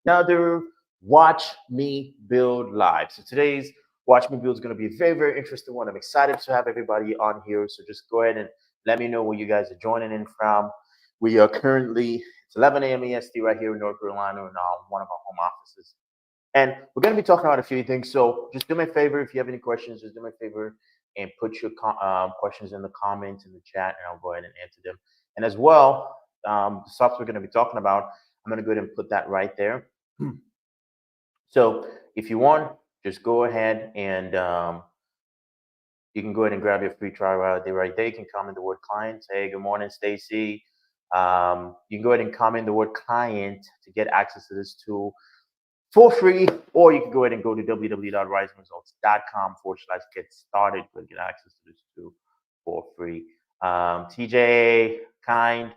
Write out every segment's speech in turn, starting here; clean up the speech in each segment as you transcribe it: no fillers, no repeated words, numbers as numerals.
another Watch Me Build Live. So today's Watch Me Build is going to be a very, very interesting one. I'm excited to have everybody on here. So just go ahead and let me know where you guys are joining in from. We are currently, it's 11 a.m. EST right here in North Carolina in one of our home offices. And we're going to be talking about a few things. So just do me a favor. If you have any questions, just do me a favor and put your questions in the comments in the chat, and I'll go ahead and answer them. And as well, the software we're going to be talking about, I'm going to go ahead and put that right there. So if you want, just go ahead and you can go ahead and grab your free trial right there. Right there, you can comment the word client. Say, good morning, Stacy. You can go ahead and comment the word client to get access to this tool for free, or you can go ahead and go to www.riznresults.com/get started to get access to this tool for free. TJ, Kind,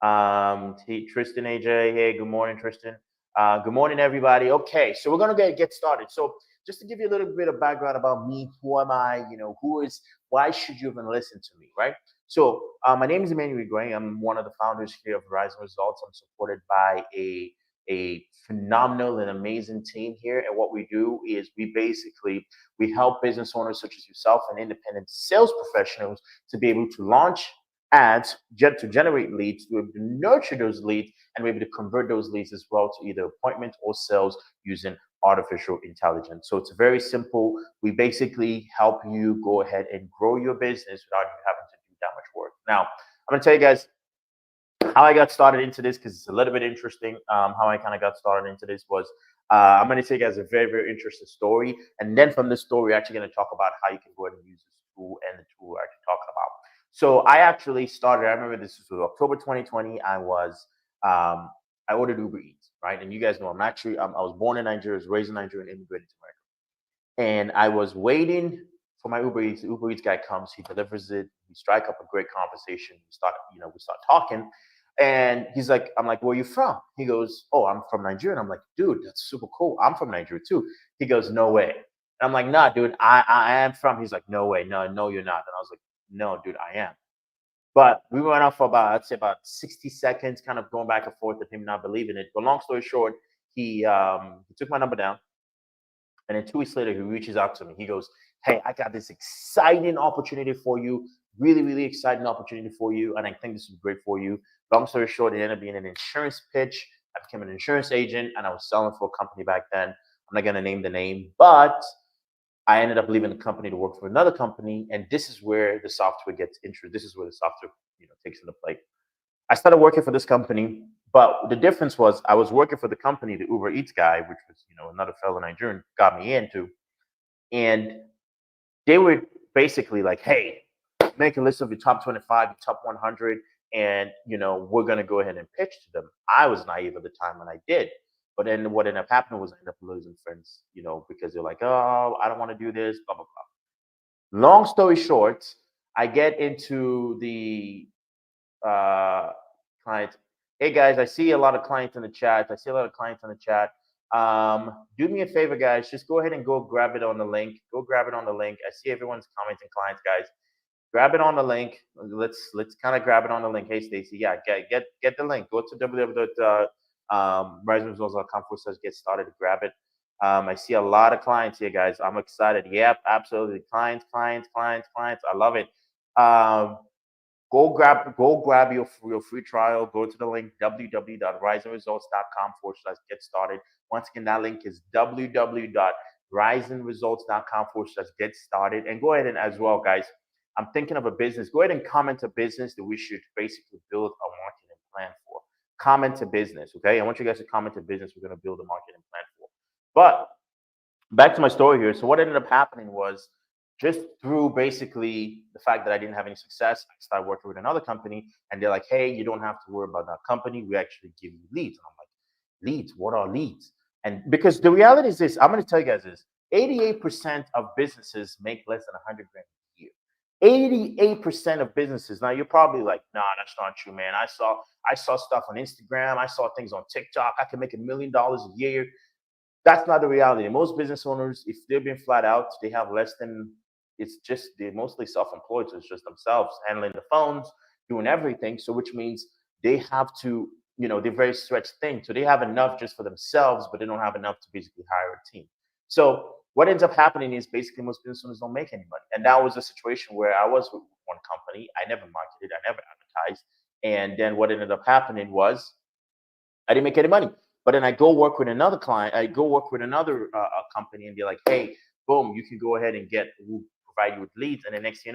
Tristan, AJ, hey, good morning, Tristan. Good morning, everybody. Okay, so we're gonna get started. So just to give you a little bit of background about me, who am I? Why should you even listen to me, right? So my name is Emmanuel Gray. I'm one of the founders here of RIZN Results. I'm supported by a phenomenal and amazing team here. And what we do is we help business owners such as yourself and independent sales professionals to be able to launch ads, to generate leads, to nurture those leads, and be able to convert those leads as well to either appointments or sales using artificial intelligence. So it's very simple. We basically help you go ahead and grow your business without you having to do that much work. Now, I'm going to tell you guys how I got started into this, because it's a little bit interesting. How I kind of got started into this was I'm going to tell you guys a very, very interesting story. And then from this story, we're actually going to talk about how you can go ahead and use this tool and the tool we're actually talking about. So I actually started, I remember this was October 2020. I ordered Uber Eats, right? And you guys know I was born in Nigeria, was raised in Nigeria, and immigrated to America. And I was waiting for my Uber Eats. The Uber Eats guy comes, he delivers it. We strike up a great conversation. We start talking. And I'm like, where are you from? He goes, oh, I'm from Nigeria. And I'm like, dude, that's super cool. I'm from Nigeria too. He goes, no way. And I'm like, nah, dude, I am from. He's like, no way. No, you're not. And I was like, no, dude, I am. But we went on for I'd say about 60 seconds, kind of going back and forth with him not believing it. But long story short, he took my number down. And then 2 weeks later, he reaches out to me. He goes, hey, I got this exciting opportunity for you. Really, really exciting opportunity for you. And I think this is great for you. Long story short, it ended up being an insurance pitch. I became an insurance agent, and I was selling for a company back then. I'm not going to name the name, but I ended up leaving the company to work for another company. And this is where the software gets introduced. This is where the software takes into play. I started working for this company, but the difference was I was working for the company, the Uber Eats guy, which was another fellow Nigerian got me into, and they were basically like, "Hey, make a list of your top 25, your top 100, and we're gonna go ahead and pitch to them." I was naive at the time, and I did. But then what ended up happening was I ended up losing friends, because they're like, "Oh, I don't want to do this," blah blah blah. Long story short, I get into the clients. Hey guys, I see a lot of clients in the chat. Do me a favor, guys. Just go ahead and go grab it on the link. Go grab it on the link. I see everyone's commenting, clients, guys. Grab it on the link. Let's kind of grab it on the link. Hey Stacy, yeah, get the link. Go to www.riznresults.com/get started to grab it. I see a lot of clients here, guys. I'm excited. Yep, absolutely. Clients. I love it. Go grab your free trial. Go to the link www.riznresults.com/get started. Once again, that link is www.riznresults.com/get started. And go ahead and as well, guys, I'm thinking of a business. Go ahead and comment a business that we should basically build a marketing plan for. Comment a business, okay? I want you guys to comment a business we're going to build a marketing plan for. But back to my story here. So what ended up happening was, just through basically the fact that I didn't have any success, I started working with another company, and they're like, hey, you don't have to worry about that company. We actually give you leads. And I'm like, leads? What are leads? And because the reality is this, I'm going to tell you guys this: 88% of businesses make less than 100 grand a year. 88% of businesses. Now you're probably like, nah, that's not true, man. I saw stuff on Instagram. I saw things on TikTok. I can make $1 million a year. That's not the reality. Most business owners, if they're being flat out, they have less than, they're mostly self-employed. So it's just themselves handling the phones, doing everything. So which means they have to they're very stretched thin. So they have enough just for themselves, but they don't have enough to basically hire a team. So what ends up happening is basically most business owners don't make any money. And that was a situation where I was with one company. I never marketed, I never advertised. And then what ended up happening was I didn't make any money. But then I go work with another client. I go work with another company, and they're like, "Hey, boom, you can go ahead and we'll provide you with leads." And the next,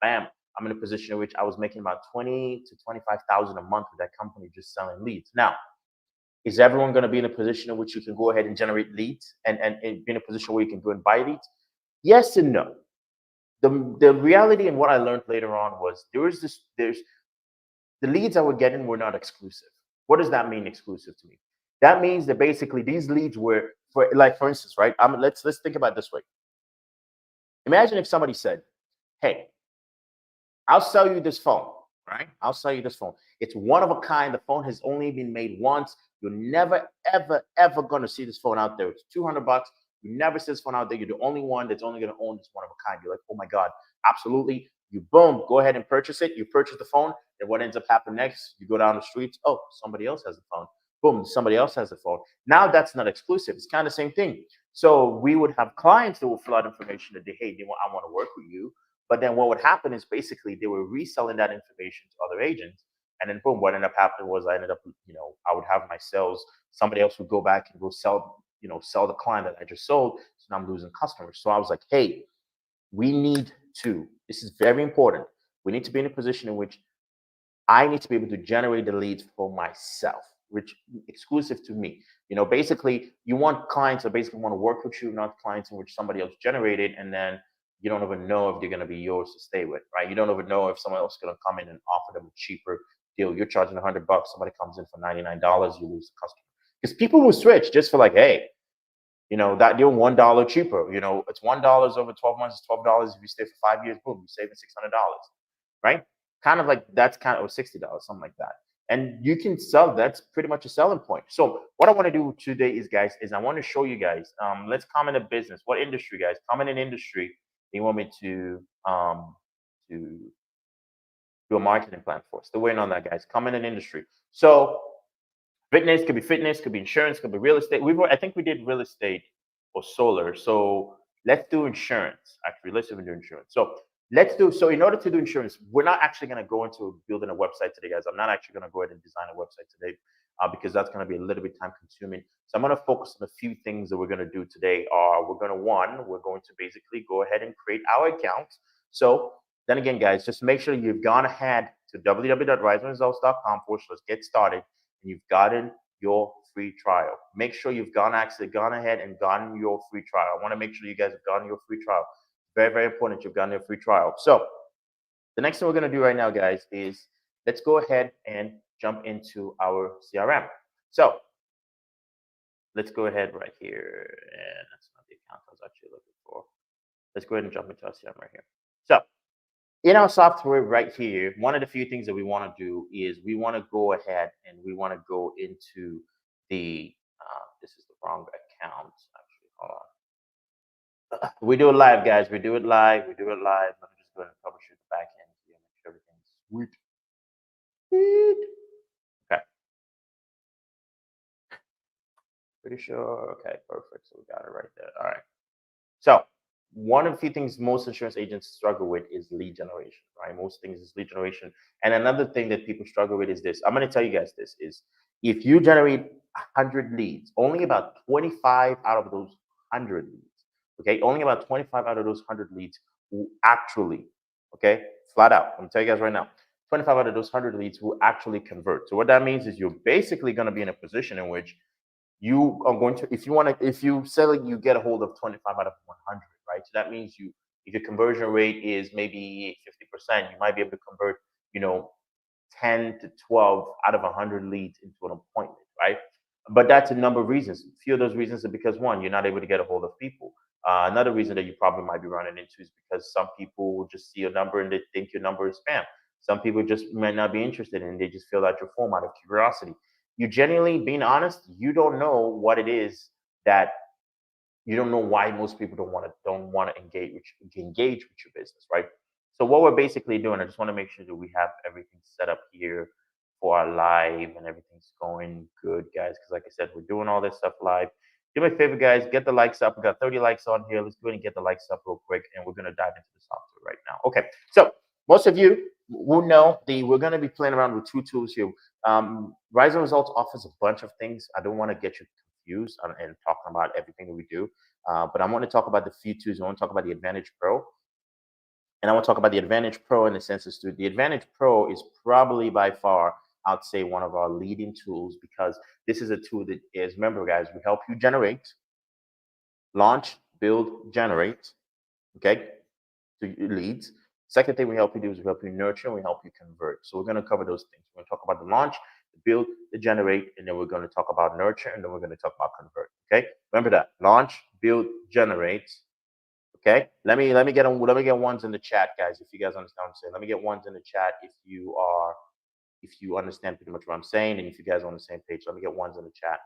bam, I'm in a position in which I was making about 20 to 25,000 a month with that company just selling leads. Now, is everyone going to be in a position in which you can go ahead and generate leads and be in a position where you can go and buy leads? Yes and no. The reality and what I learned later on was there's the leads I were getting were not exclusive. What does that mean, exclusive to me? That means that basically these leads were for instance, right? Let's think about it this way. Imagine if somebody said, "Hey, I'll sell you this phone, right? I'll sell you this phone. It's one of a kind. The phone has only been made once. You're never, ever, ever going to see this phone out there. It's 200 bucks. You never see this phone out there. You're the only one that's only going to own this one of a kind." You're like, "Oh my God, absolutely." You boom, go ahead and purchase it. You purchase the phone. Then what ends up happening next? You go down the streets. Oh, somebody else has the phone. Boom, somebody else has the phone. Now that's not exclusive. It's kind of the same thing. So we would have clients that will fill out information that hey, I want to work with you. But then what would happen is basically they were reselling that information to other agents. And then boom, what ended up happening was I ended up, I would have my sales, somebody else would go back and go sell the client that I just sold. So now I'm losing customers. So I was like, hey, this is very important. We need to be in a position in which I need to be able to generate the leads for myself, which exclusive to me. Basically, you want clients that basically want to work with you, not clients in which somebody else generated, and then you don't even know if they're going to be yours to stay with, right? You don't even know if someone else is going to come in and offer them a cheaper deal. You're charging $100, somebody comes in for $99, you lose the customer. Because people will switch just for like, hey, that deal $1 cheaper. It's $1 over 12 months, it's $12. If you stay for 5 years, boom, you're saving $600, right? Kind of like that's kind of $60, something like that. And you can sell. That's pretty much a selling point. So what I want to do today is I want to show you guys. Let's comment a business. What industry, guys? Comment an industry you want me to do a marketing plan for. Still waiting on that, guys. Comment an industry. So fitness, could be insurance, could be real estate. I think we did real estate or solar. So let's do insurance. Actually, let's even do insurance. So in order to do insurance, we're not actually going to go into building a website today, guys. I'm not actually going to go ahead and design a website today because that's going to be a little bit time consuming. So I'm going to focus on a few things that we're going to do today. We're going to basically go ahead and create our account. So then again, guys, just make sure you've gone ahead to www.rizrenresults.com/get started. And you've gotten your free trial. Make sure you've gone ahead and gotten your free trial. I want to make sure you guys have gotten your free trial. Very, very important you've gotten your free trial. So the next thing we're going to do right now, guys, is let's go ahead and jump into our CRM. So let's go ahead right here. And that's not the account I was actually looking for. Let's go ahead and jump into our CRM right here. So in our software right here, one of the few things that we want to do is we want to go ahead and we want to go into this is the wrong account. Actually, hold on. We do it live, guys. We do it live. Let me just go ahead and troubleshoot the back end here, make sure everything's sweet. Okay. Pretty sure. Okay, perfect. So we got it right there. All right. So one of the few things most insurance agents struggle with is lead generation, right? Most things is lead generation. And another thing that people struggle with is this. I'm going to tell you guys this is if you generate 100 leads, only about 25 out of those 100 leads, okay? Only about 25 out of those 100 leads will actually, okay? Flat out. I'm going to tell you guys right now. 25 out of those 100 leads will actually convert. So what that means is you're basically going to be in a position in which you are going to, if you sell it, you get a hold of 25 out of 100, right? So that means if your conversion rate is maybe 50%, you might be able to convert, 10 to 12 out of 100 leads into an appointment, right? But that's a number of reasons. A few of those reasons are because one, you're not able to get a hold of people. Another reason that you probably might be running into is because some people will just see your number and they think your number is spam. Some people just might not be interested and they just fill out your form out of curiosity. You genuinely, being honest, you don't know what it is that you don't know why most people don't want to engage with your business, right? So what we're basically doing, I just want to make sure that we have everything set up here for our live and everything's going good, guys. Because like I said, we're doing all this stuff live. Do me a favor, guys, get the likes up. We got 30 likes on here. Let's go ahead and get the likes up real quick, and we're gonna dive into the software right now. Okay, so most of you will know we're gonna be playing around with two tools here. RIZN Results offers a bunch of things. I don't want to get you confused and talking about everything that we do, but I want to talk about the few tools. I want to talk about the Advantage Pro. And I want to talk about the Advantage Pro in the sense to the Advantage Pro is probably by far, I'd say, one of our leading tools, because this is a tool that is, remember guys, we help you generate, launch, build, generate, okay, to leads. Second thing we help you do is we help you nurture and we help you convert. So we're going to cover those things. We're going to talk about the launch, the build, the generate, and then we're going to talk about nurture, and then we're going to talk about convert. Okay, remember that: launch, build, generate. Okay, let me get ones in the chat, guys. If you guys understand what I'm saying, let me get ones in the chat if you understand pretty much what I'm saying, and if you guys are on the same page, let me get ones in the chat.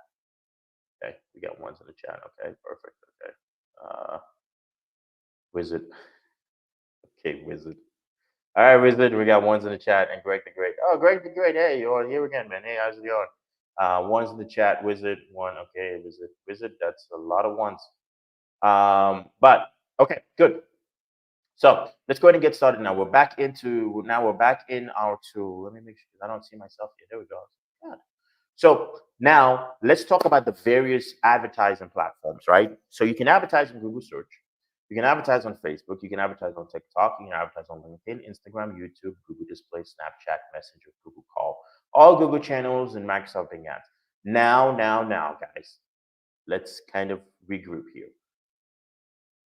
Okay, we got ones in the chat. Okay, perfect. Okay, Wizard. Okay, Wizard. All right, Wizard, we got ones in the chat, and Greg the Great. Oh, Greg the Great. Hey, you're on here again, man. Hey, how's it going? Ones in the chat, Wizard. One. Okay, Wizard. That's a lot of ones. But okay, good. So let's go ahead and get started now. We're back in our tool. Let me make sure I don't see myself here. There we go. God. So now let's talk about the various advertising platforms, right? So you can advertise in Google search, you can advertise on Facebook, you can advertise on TikTok, you can advertise on LinkedIn, Instagram, YouTube, Google Display, Snapchat, Messenger, Google Call, all Google channels, and Microsoft Bing ads. Now, guys, let's kind of regroup here.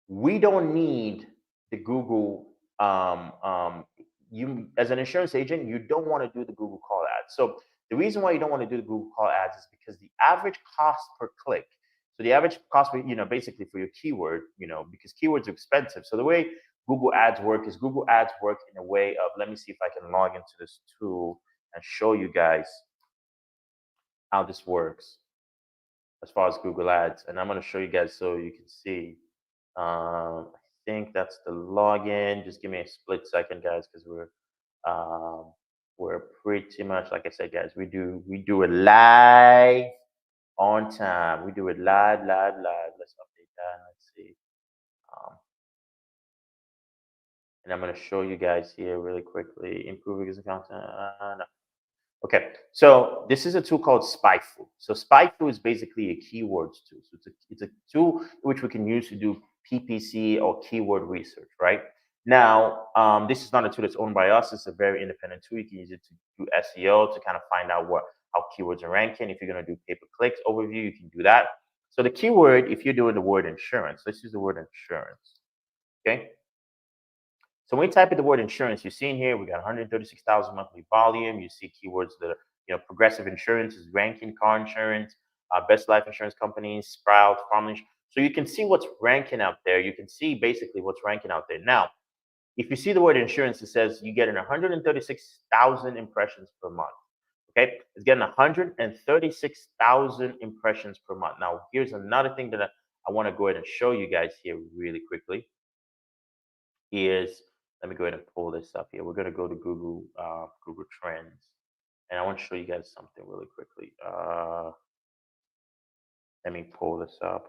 We don't need the Google. You as an insurance agent, you don't want to do the Google call ads. So the reason why you don't want to do the Google call ads is because the average cost per click. So the average cost, basically for your keyword, because keywords are expensive. So the way Google ads work is Google ads work in a way of, let me see if I can log into this tool and show you guys how this works as far as Google ads. And I'm going to show you guys so you can see. I think that's the login. Just give me a split second, guys, because we're pretty much, like I said, guys, we do it live on time. We do it live. Let's update that. Let's see. And I'm going to show you guys here really quickly. Improve existing content. No. Okay, so this is a tool called Spyfu. So Spyfu is basically a keywords tool. So it's a tool which we can use to do PPC or keyword research, right? Now, this is not a tool that's owned by us. It's a very independent tool. You can use it to do SEO, to kind of find out how keywords are ranking. If you're going to do pay-per-clicks overview, you can do that. So the keyword, if you're doing the word insurance, let's use the word insurance, okay? So when we type in the word insurance, you're seeing here, we got 136,000 monthly volume. You see keywords that are, Progressive Insurance is ranking, car insurance, best life insurance companies, Sprout, Farmers. So you can see what's ranking out there. You can see basically what's ranking out there. Now, if you see the word insurance, it says you get 136,000 impressions per month. Okay, it's getting 136,000 impressions per month. Now, here's another thing that I want to go ahead and show you guys here really quickly. Let me go ahead and pull this up here. We're going to go to Google Trends, and I want to show you guys something really quickly. Let me pull this up,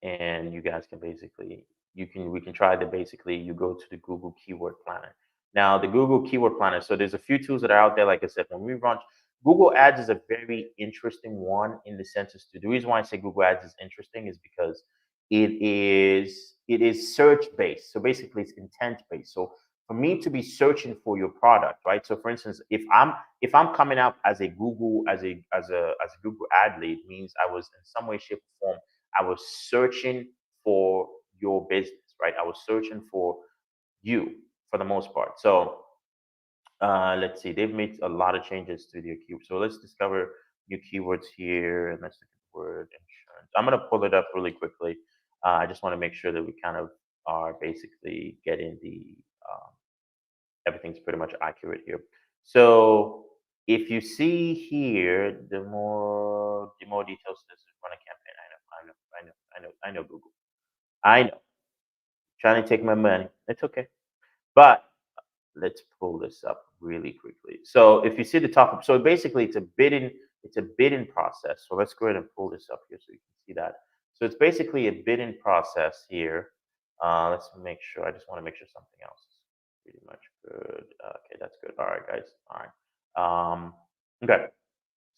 and you guys can basically we can try to basically you go to the Google Keyword Planner. Now, the Google Keyword Planner. So there's a few tools that are out there. Like I said, when we launch Google Ads is a very interesting one in the sense as to the reason why I say Google Ads is interesting is because it is search based. So basically it's intent based. So for me to be searching for your product, right? So for instance, if I'm coming up as a Google as a Google ad lead, means I was in some way, shape, or form, I was searching for your business, right? I was searching for you for the most part. So let's see, they've made a lot of changes to their keywords. So let's discover new keywords here, and let's look at the word insurance. I'm going to pull it up really quickly. I just want to make sure that we kind of are basically getting the everything's pretty much accurate here. So if you see here, the more details, this is run a campaign. I know Google. I know. Trying to take my money. It's okay. But let's pull this up really quickly. So if you see the top, so basically it's a bidding process. So let's go ahead and pull this up here so you can see that. So it's basically a bidding process here. Let's make sure. I just want to make sure something else is pretty much good. Okay, that's good. All right, guys. All right. Okay.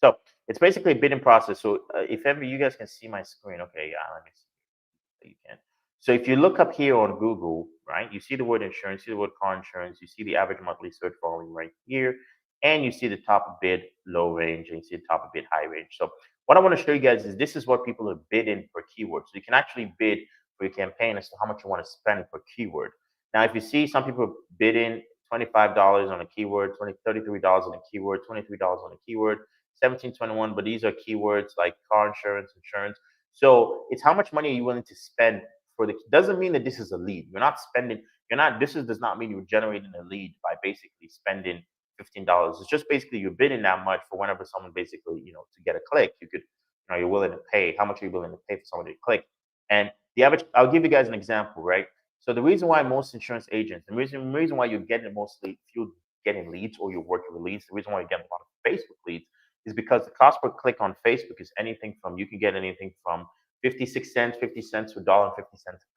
So it's basically a bidding process. So if ever you guys can see my screen, okay, yeah, let me see. You can. So if you look up here on Google, right, you see the word insurance, you see the word car insurance, you see the average monthly search volume right here, and you see the top bid low range, and you see the top bid high range. So what I want to show you guys is this is what people are bidding per keyword. So you can actually bid for your campaign as to how much you want to spend per keyword. Now, if you see some people are bidding $25 on a keyword, $33 on a keyword, $23 on a keyword, 1721, but these are keywords like car insurance, insurance. So it's how much money are you willing to spend for the, doesn't mean that this is a lead. You're not spending, you're not, this is, does not mean you're generating a lead by basically spending $15. It's just basically you're bidding that much for whenever someone basically, to get a click, you could, you're willing to pay. How much are you willing to pay for somebody to click? And the average, I'll give you guys an example, right? So the reason why most insurance agents, the reason why you're getting mostly, if you're getting leads or you're working with leads, the reason why you're getting a lot of Facebook leads is because the cost per click on Facebook is anything from, you can get anything from 56 cents, 50 cents to $1.50 a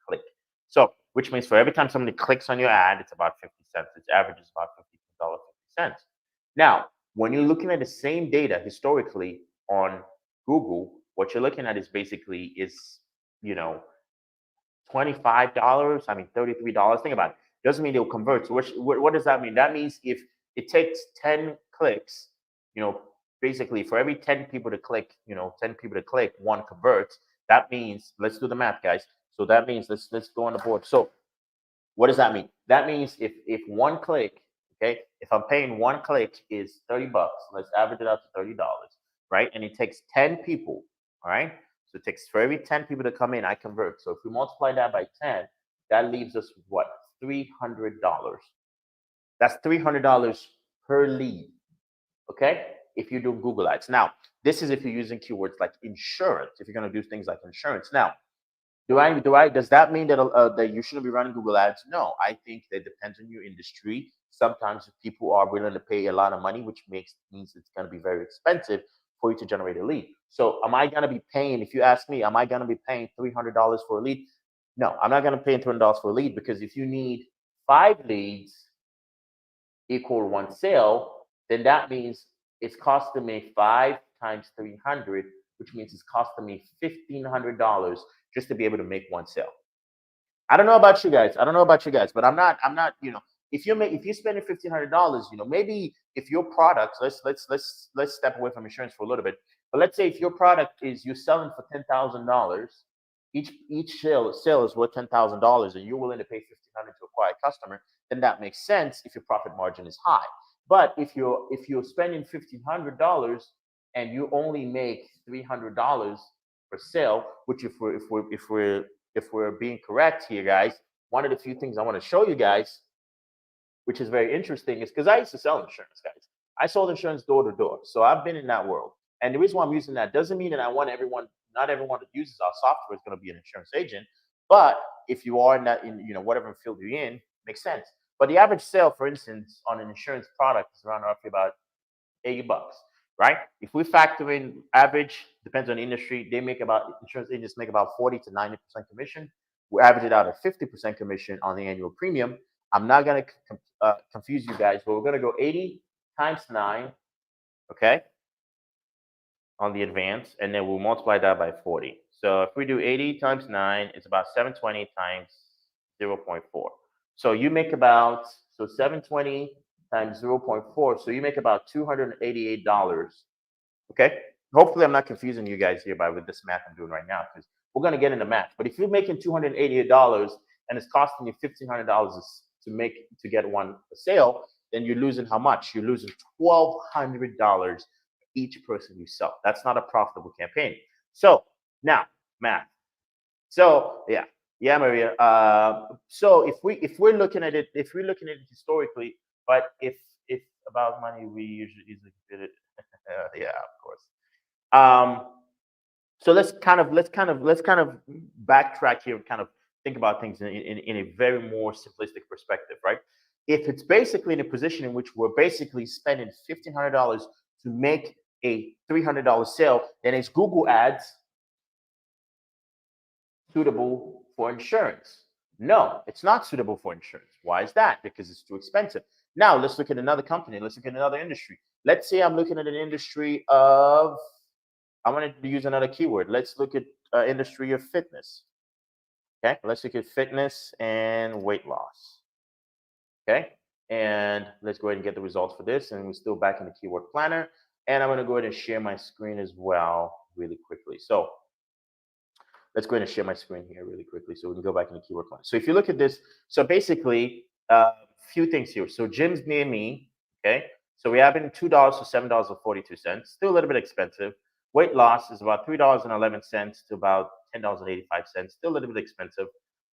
click. So, which means for every time somebody clicks on your ad, it's about 50 cents. Its average is about $50.50. Now, when you're looking at the same data historically on Google, what you're looking at is basically you know, $25, I mean $33. Think about it. Doesn't mean they'll convert. So what does that mean? That means if it takes 10 clicks, basically for every 10 people to click, 10 people to click, one converts. That means, let's do the math, guys. So that means let's go on the board. So what does that mean? That means if one click, okay, if I'm paying one click is 30 bucks, let's average it out to $30, right? And it takes 10 people, all right? So it takes for every 10 people to come in, I convert. So if we multiply that by 10, that leaves us with what? $300. That's $300 per lead, okay? If you do Google Ads. Now, this is if you're using keywords like insurance, if you're going to do things like insurance. Now, does that mean that you shouldn't be running Google Ads? No, I think that depends on your industry. Sometimes people are willing to pay a lot of money, which means it's going to be very expensive for you to generate a lead. So am I going to be paying, if you ask me, am I going to be paying $300 for a lead? No, I'm not going to pay $300 for a lead, because if you need 5 leads equal one sale, then that means it's costing me 5 times 300, which means it's costing me $1,500 just to be able to make one sale. I don't know about you guys. But I'm not, if you're spending $1,500, maybe if your product, let's step away from insurance for a little bit. But let's say if your product is, you're selling for $10,000, each sale is worth $10,000, and you're willing to pay $1,500 to acquire a customer, then that makes sense if your profit margin is high. But if you're spending $1,500 and you only make $300 per sale, which if we're being correct here, guys, one of the few things I want to show you guys, which is very interesting, is because I used to sell insurance, guys. I sold insurance door to door, so I've been in that world. And the reason why I'm using that doesn't mean that I want everyone, not everyone that uses our software is going to be an insurance agent. But if you are in that, whatever field you're in, makes sense. But the average sale, for instance, on an insurance product is around roughly about $80, right? If we factor in average, depends on the industry, insurance agents make about 40 to 90% commission. We average it out at 50% commission on the annual premium. I'm not going to confuse you guys, but we're going to go 80 times 9, okay, on the advance, and then we'll multiply that by 40. So if we do 80 times 9, it's about 720 times 0.4. So you make about, 720 times 0.4, so you make about $288, okay? Hopefully I'm not confusing you guys here with this math I'm doing right now, because we're going to get into math. But if you're making $288 and it's costing you $1,500 to get one sale, then you're losing how much? You're losing $1,200 each person you sell. That's not a profitable campaign. So now math. So yeah, Maria. So if we're looking at it historically, but if about money, we usually easily did it. Yeah, of course. So let's kind of backtrack here and kind of think about things in a very more simplistic perspective, right? if it's basically in a position in which we're basically spending $1,500 to make a $300 sale, then is Google Ads suitable for insurance? No, it's not suitable for insurance. Why is that? Because it's too expensive. Now, let's look at another company. Let's look at another industry. Let's say I'm looking at an industry of, I wanted to use another keyword. Let's look at industry of fitness. Okay, let's look at fitness and weight loss. Okay, and let's go ahead and get the results for this. And we're still back in the keyword planner. And I'm going to go ahead and share my screen as well really quickly. So let's go ahead and share my screen here really quickly so we can go back in the keyword planner. So if you look at this, so basically a few things here. So gyms near me, okay? So we have in $2 to $7.42, still a little bit expensive. Weight loss is about $3.11 to about $10.85, still a little bit expensive.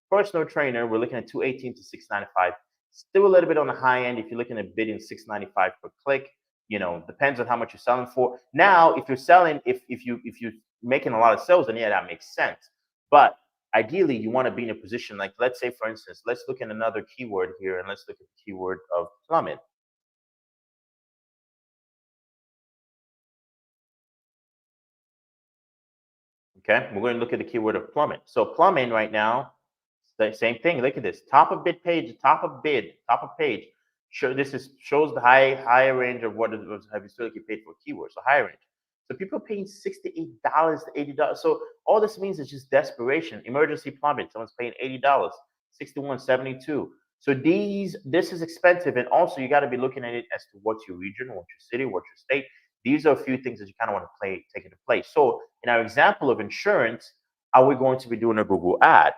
Personal trainer, we're looking at $218 to $695, still a little bit on the high end if you're looking at bidding $695 per click. You know, depends on how much you're selling for. Now, if you're selling, if you're making a lot of sales, then yeah, that makes sense. But ideally, you want to be in a position like, let's say, for instance, let's look at another keyword here, and let's look at the keyword of plumbing. Okay, we're going to look at the keyword of plumbing. So plumbing right now, the same thing. Look at this top of bid page, top of page. Shows the higher range of what was have historically paid for keywords, so higher range. So people are paying $68 to $80. So all this means is just desperation. Emergency plumbing, someone's paying $80, 61.72. So this is expensive, and also you got to be looking at it as to what's your region, what's your city, what's your state. These are a few things that you kind of want to take into play. So in our example of insurance, are we going to be doing a Google ad?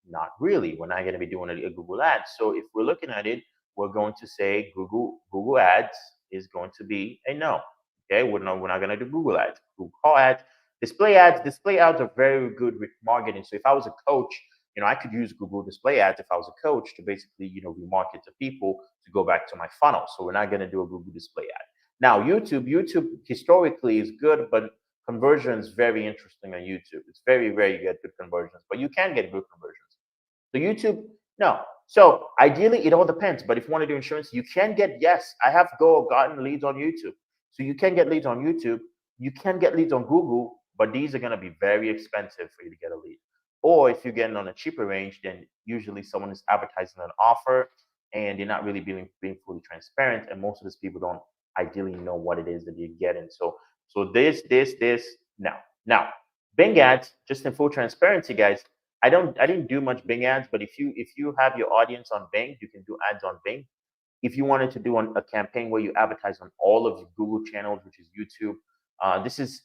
Not really. We're not going to be doing a Google ad. So if we're looking at it, we're going to say Google Ads is going to be a no. Okay, we're not going to do Google Ads. Google Call Ads, display ads. Display ads are very good with marketing. So if I was a coach, you know, I could use Google display ads if I was a coach to basically, you know, remarket to people to go back to my funnel. So we're not going to do a Google display ad. Now, YouTube historically is good, but conversion is very interesting on YouTube. It's very, very good conversions, but you can get good conversions. So YouTube, no. So ideally, it all depends. But if you want to do insurance, you can get, yes, I have gotten leads on YouTube. So you can get leads on YouTube. You can get leads on Google, but these are going to be very expensive for you to get a lead. Or if you're getting on a cheaper range, then usually someone is advertising an offer and they're not really being fully transparent. And most of these people don't ideally know what it is that you're getting. So this, now, Bing ads, just in full transparency, guys. I didn't do much Bing ads, but if you have your audience on Bing, you can do ads on Bing. If you wanted to do a campaign where you advertise on all of your Google channels, which is YouTube, this is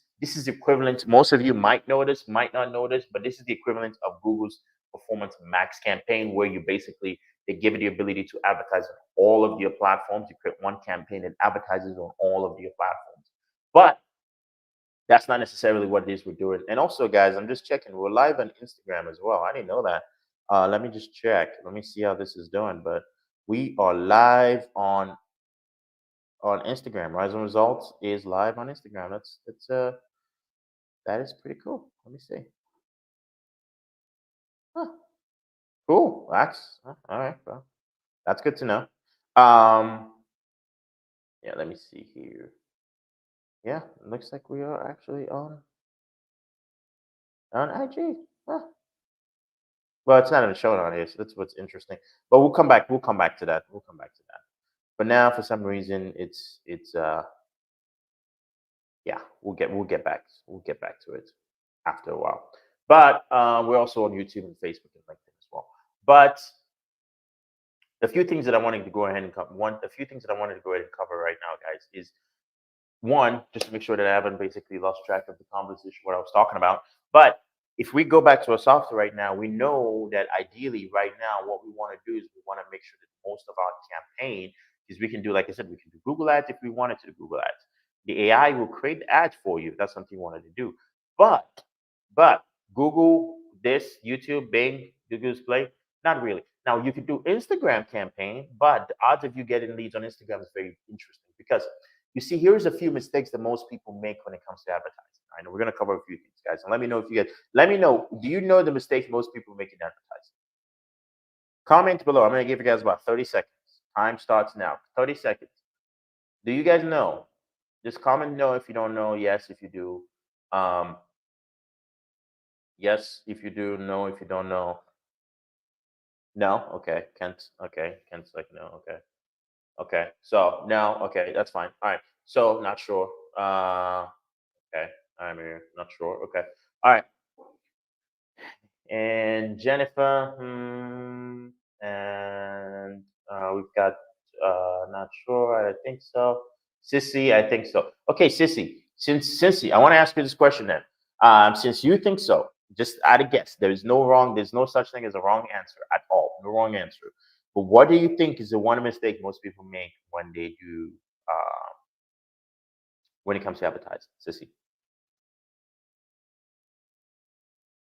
equivalent. Most of you might know this, might not know this, but this is the equivalent of Google's Performance Max campaign, where you basically they give you the ability to advertise on all of your platforms. You create one campaign that advertises on all of your platforms, but that's not necessarily what it is we're doing. And also, guys, I'm just checking. We're live on Instagram as well. I didn't know that. Let me just check. Let me see how this is doing. But we are live on Instagram. RIZN Results is live on Instagram. That is pretty cool. Let me see. Huh. Cool. That's all right, bro. That's good to know. Yeah. Let me see here. Yeah, it looks like we are actually on IG. Huh. Well, it's not even showing on here, so that's what's interesting. But we'll come back. We'll come back to that. We'll come back to that. But now, for some reason, it's yeah. We'll get back to it after a while. But we're also on YouTube and Facebook and LinkedIn as well. But a few things that I wanted to go ahead and cover. A few things that I wanted to go ahead and cover right now, guys, is one, just to make sure that I haven't basically lost track of the conversation, what I was talking about. But if we go back to our software right now, we know that ideally right now, what we want to do is we want to make sure that most of our campaign is we can do, like I said, we can do Google ads if we wanted to do Google ads. The AI will create the ads for you if that's something you wanted to do. But Google, YouTube, Bing, Google Display, not really. Now you could do Instagram campaign, but the odds of you getting leads on Instagram is very interesting because you see, here's a few mistakes that most people make when it comes to advertising. All right, we're going to cover a few things, guys. And let me know if you guys, let me know, do you know the mistakes most people make in advertising? Comment below. I'm going to give you guys about 30 seconds. Time starts now. 30 seconds. Do you guys know? Just comment no if you don't know. Yes, if you do. Yes, if you do. No, if you don't know. No. Okay. Kent. Okay. Kent's like no. Okay. Okay. So no. Okay. That's fine. All right. So not sure. Okay. I'm here. Not sure. Okay. All right. And Jennifer, and we've got not sure. I think so. Sissy, I think so. Okay, Sissy. Since Sissy, I want to ask you this question then. Since you think so, just add a guess. There is no wrong. There's no such thing as a wrong answer at all. No wrong answer. But what do you think is the one mistake most people make when they do when it comes to advertising, Sissy?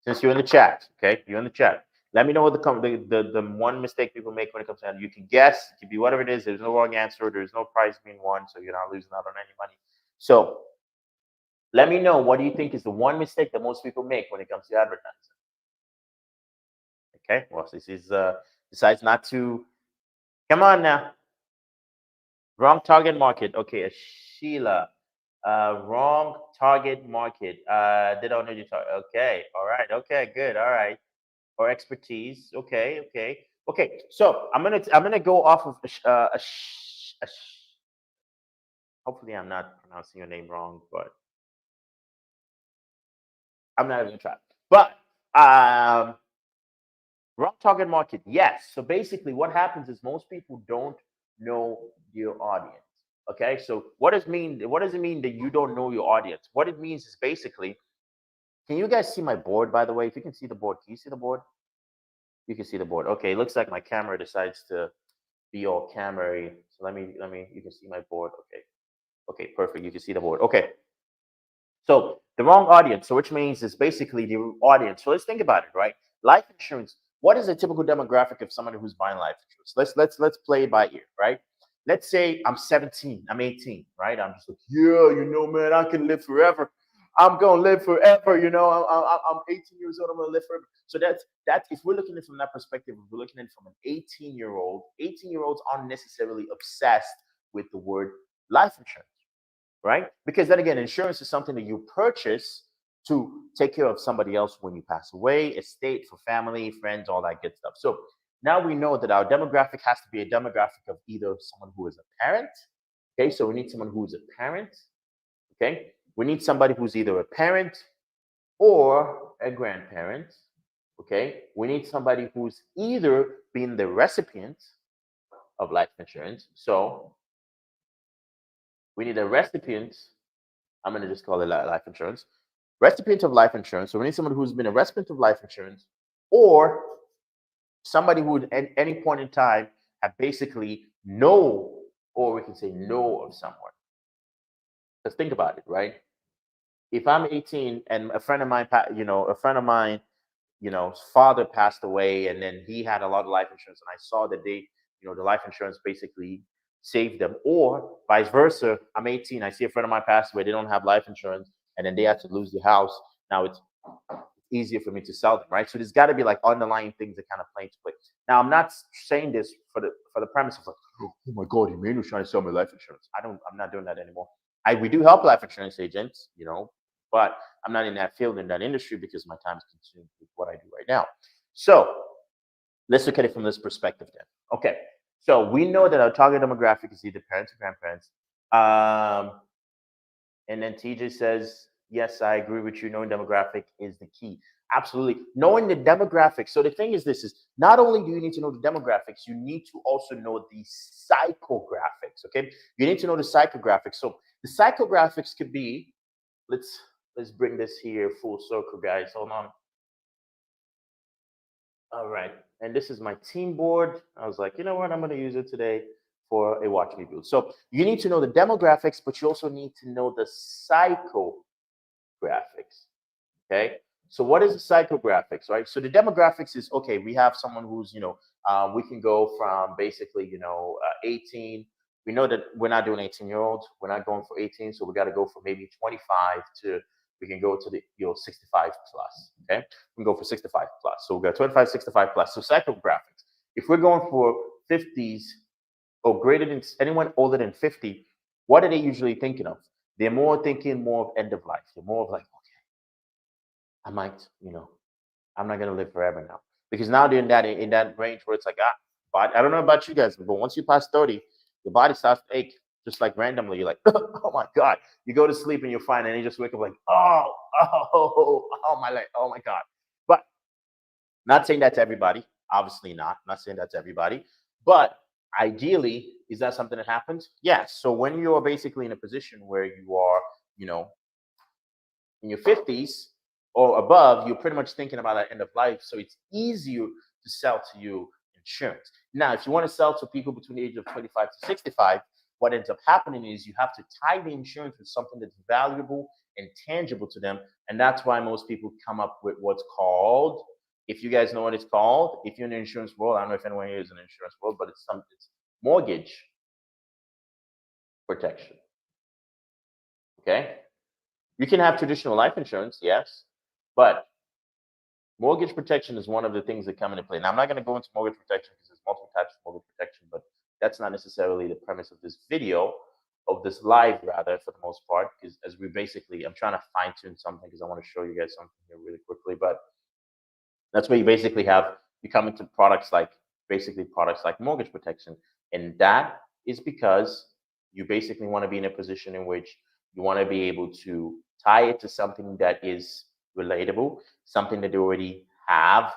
Since you're in the chat, okay, you're in the chat. Let me know what the one mistake people make when it comes to that. You can guess, it can be whatever it is. There's no wrong answer. There's no prize being won, so you're not losing out on any money. So let me know, what do you think is the one mistake that most people make when it comes to advertising? Okay, well, this is decides not to. Come on now. Wrong target market. Okay, Sheila. Wrong target market. They don't know your target. Okay, all right. Okay, good. All right. Or expertise. Okay, okay, okay. So I'm gonna go off of hopefully I'm not pronouncing your name wrong, but I'm not even gonna try. But wrong target market. Yes. So basically, what happens is most people don't know your audience. Okay. So what does mean? What does it mean that you don't know your audience? What it means is basically. Can you guys see my board? By the way, if you can see the board, can you see the board? You can see the board. Okay. It looks like my camera decides to be all camera. So let me. You can see my board. Okay. Okay. Perfect. You can see the board. Okay. So the wrong audience, so which means it's basically the audience. So let's think about it, right? Life insurance. What is a typical demographic of somebody who's buying life insurance? Let's play it by ear, right? Let's say I'm 17, I'm 18, right? I'm just like, yeah, man, I can live forever. I'm gonna live forever, I'm 18 years old, I'm gonna live forever. So that's if we're looking at it from that perspective, if we're looking at it from an 18-year-old, 18-year-olds aren't necessarily obsessed with the word life insurance, right? Because then again, insurance is something that you purchase to take care of somebody else when you pass away, estate, for family, friends, all that good stuff. So now we know that our demographic has to be a demographic of either someone who is a parent. Okay, so we need someone who is a parent. Okay, we need somebody who's either a parent or a grandparent. Okay, we need somebody who's either been the recipient of life insurance. So we need a recipient. I'm going to just call it life insurance. Recipient of life insurance. So we need someone who's been a recipient of life insurance, or somebody who at any point in time have basically know, or we can say know of someone. Let's think about it, right? If I'm 18 and a friend of mine, father passed away, and then he had a lot of life insurance, and I saw that the life insurance basically saved them, or vice versa. I'm 18, I see a friend of mine pass away, they don't have life insurance, and then they had to lose the house. Now it's easier for me to sell them, right? So there's got to be like underlying things that kind of play into play. Now, I'm not saying this for the premise of like, oh my God, Emmanuel's trying to sell me life insurance. I'm not doing that anymore. We do help life insurance agents, but I'm not in that field, in that industry, because my time is consumed with what I do right now. So let's look at it from this perspective then. Okay, so we know that our target demographic is either parents or grandparents. And then TJ says, yes, I agree with you. Knowing demographic is the key. Absolutely. Knowing the demographics. So the thing is, this is not only do you need to know the demographics, you need to also know the psychographics. Okay. You need to know the psychographics. So the psychographics could be, let's bring this here full circle, guys. Hold on. All right. And this is my team board. I was like, you know what? I'm going to use it today for a watch me build. So you need to know the demographics, but you also need to know the psychographics. Okay. So what is the psychographics, right? So the demographics is, okay, we have someone who's, we can go from basically, 18. We know that we're not doing 18-year-olds. We're not going for 18. So we got to go for maybe 25 to, we can go to the 65 plus. Okay, we can go for 65 plus. So we got 25, 65 plus. So psychographics. If we're going for 50s, or greater than anyone older than 50, what are they usually thinking of? They're more thinking more of end of life. They're more of like, okay, I might, I'm not gonna live forever now. Because now they're in that range where it's like, but I don't know about you guys, but once you pass 30, your body starts to ache just like randomly. You're like, oh my God. You go to sleep and you're fine, and you just wake up like, oh my leg, oh my God. But not saying that to everybody, obviously not. Not saying that to everybody. But ideally, is that something that happens? Yes. So when you're basically in a position where you are, you know, in your 50s or above, you're pretty much thinking about that end of life. So it's easier to sell to you insurance. Now, if you want to sell to people between the age of 25 to 65, what ends up happening is you have to tie the insurance with something that's valuable and tangible to them. And that's why most people come up with what's called, if you guys know what it's called, if you're in the insurance world, I don't know if anyone here is in the insurance world, but it's mortgage protection. Okay. You can have traditional life insurance, yes, but mortgage protection is one of the things that come into play. Now, I'm not going to go into mortgage protection because there's multiple types of mortgage protection, but that's not necessarily the premise of this video, of this live rather, for the most part, because as we basically, I'm trying to fine tune something because I want to show you guys something here really quickly, but that's where you basically have, you come into products like, basically products like mortgage protection. And that is because you basically want to be in a position in which you want to be able to tie it to something that is relatable, something that they already have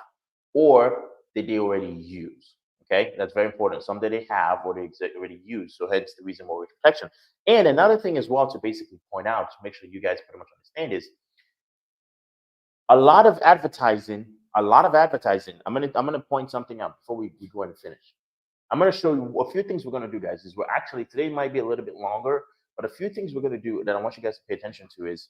or that they already use. Okay, that's very important. Something that they have or they already use. So hence the reason mortgage protection. And another thing as well to basically point out to make sure you guys pretty much understand is a lot of advertising, I'm gonna point something out before we go ahead and finish. I'm gonna show you a few things we're gonna do, guys. Is we're actually, today might be a little bit longer, but a few things we're gonna do that I want you guys to pay attention to is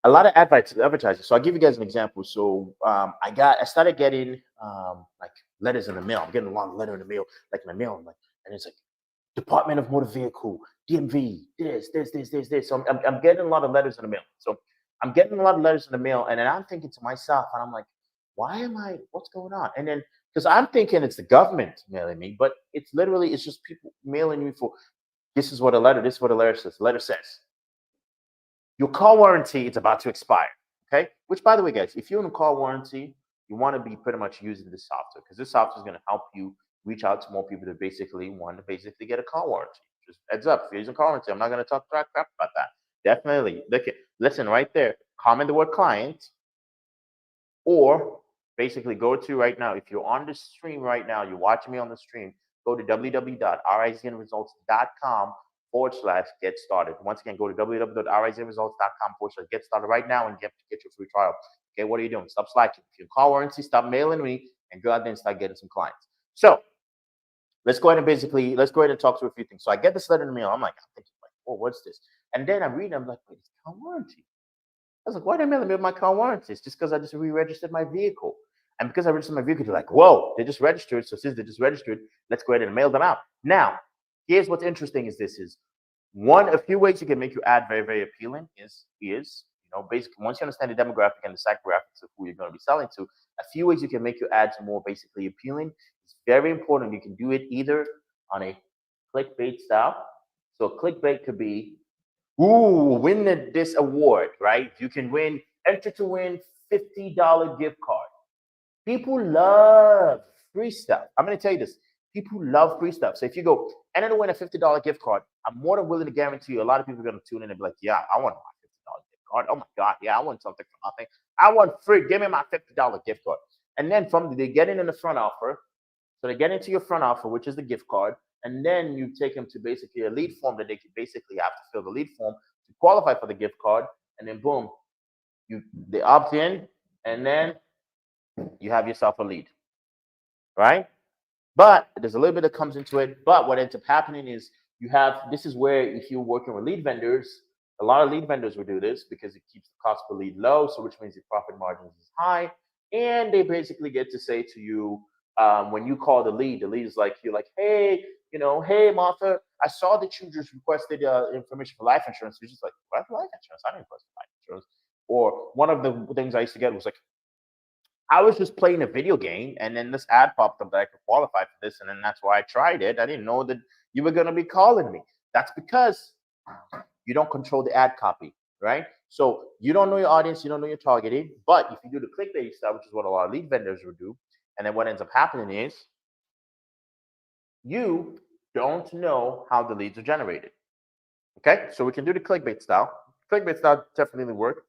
a lot of advertising. So I'll give you guys an example. So I started getting like letters in the mail. I'm getting a lot of letter in the mail, like in the mail, like, and it's like Department of Motor Vehicle, DMV, this. So I'm getting a lot of letters in the mail. So I'm getting a lot of letters in the mail, and then I'm thinking to myself, and I'm like, what's going on? And then, because I'm thinking it's the government mailing me, but it's just people mailing me for, this is what the letter says. The letter says, your car warranty is about to expire. Okay. Which, by the way, guys, if you're in a car warranty, you want to be pretty much using this software because this software is going to help you reach out to more people that basically want to basically get a car warranty. Just heads up, if you're using car warranty, I'm not going to talk crap about that. Definitely. Listen right there. Comment the word client, or basically go to right now. If you're on the stream right now, you're watching me on the stream, go to www.riznresults.com/get started. Once again, go to www.riznresults.com/get started right now and get your free trial. Okay, what are you doing? Stop slacking. If you call warranty, stop mailing me and go out there and start getting some clients. So let's go ahead and talk through a few things. So I get this letter in the mail. I'm thinking, oh, what's this? And then I read, I'm like, wait, it's car warranty. I was like, why did they mail me my car warranty? It's just because I just re-registered my vehicle. And because I registered my vehicle, they're like, whoa, they just registered. So since they just registered, let's go ahead and mail them out. Now, here's what's interesting is a few ways you can make your ad very, very appealing is basically once you understand the demographic and the psychographics of who you're going to be selling to, a few ways you can make your ads more basically appealing. It's very important. You can do it either on a clickbait style. So clickbait could be, win this award, right? You can enter to win $50 gift card. People love free stuff. I'm going to tell you this. People love free stuff. So if you go, enter to win a $50 gift card, I'm more than willing to guarantee you a lot of people are going to tune in and be like, yeah, I want my $50 gift card. Oh my God, yeah, I want something for nothing. I want free. Give me my $50 gift card. And then they get in the front offer. So they get into your front offer, which is the gift card, and then you take them to basically a lead form that they could basically have to fill the lead form to qualify for the gift card, and then boom, they opt in, and then you have yourself a lead, right? But there's a little bit that comes into it. But what ends up happening is this is where if you're working with lead vendors, a lot of lead vendors will do this because it keeps the cost per lead low, so which means the profit margins is high, and they basically get to say to you, when you call the lead is like, you're like, hey, hey Martha, I saw that you just requested information for life insurance. You're just like, what life insurance? I didn't request life insurance. Or one of the things I used to get was like, I was just playing a video game, and then this ad popped up that I could qualify for this, and then that's why I tried it. I didn't know that you were gonna be calling me. That's because you don't control the ad copy, right? So you don't know your audience, you don't know your targeting. But if you do the clickbait stuff, which is what a lot of lead vendors will do, and then what ends up happening is you don't know how the leads are generated. Okay, so we can do the clickbait style. Clickbait style definitely work.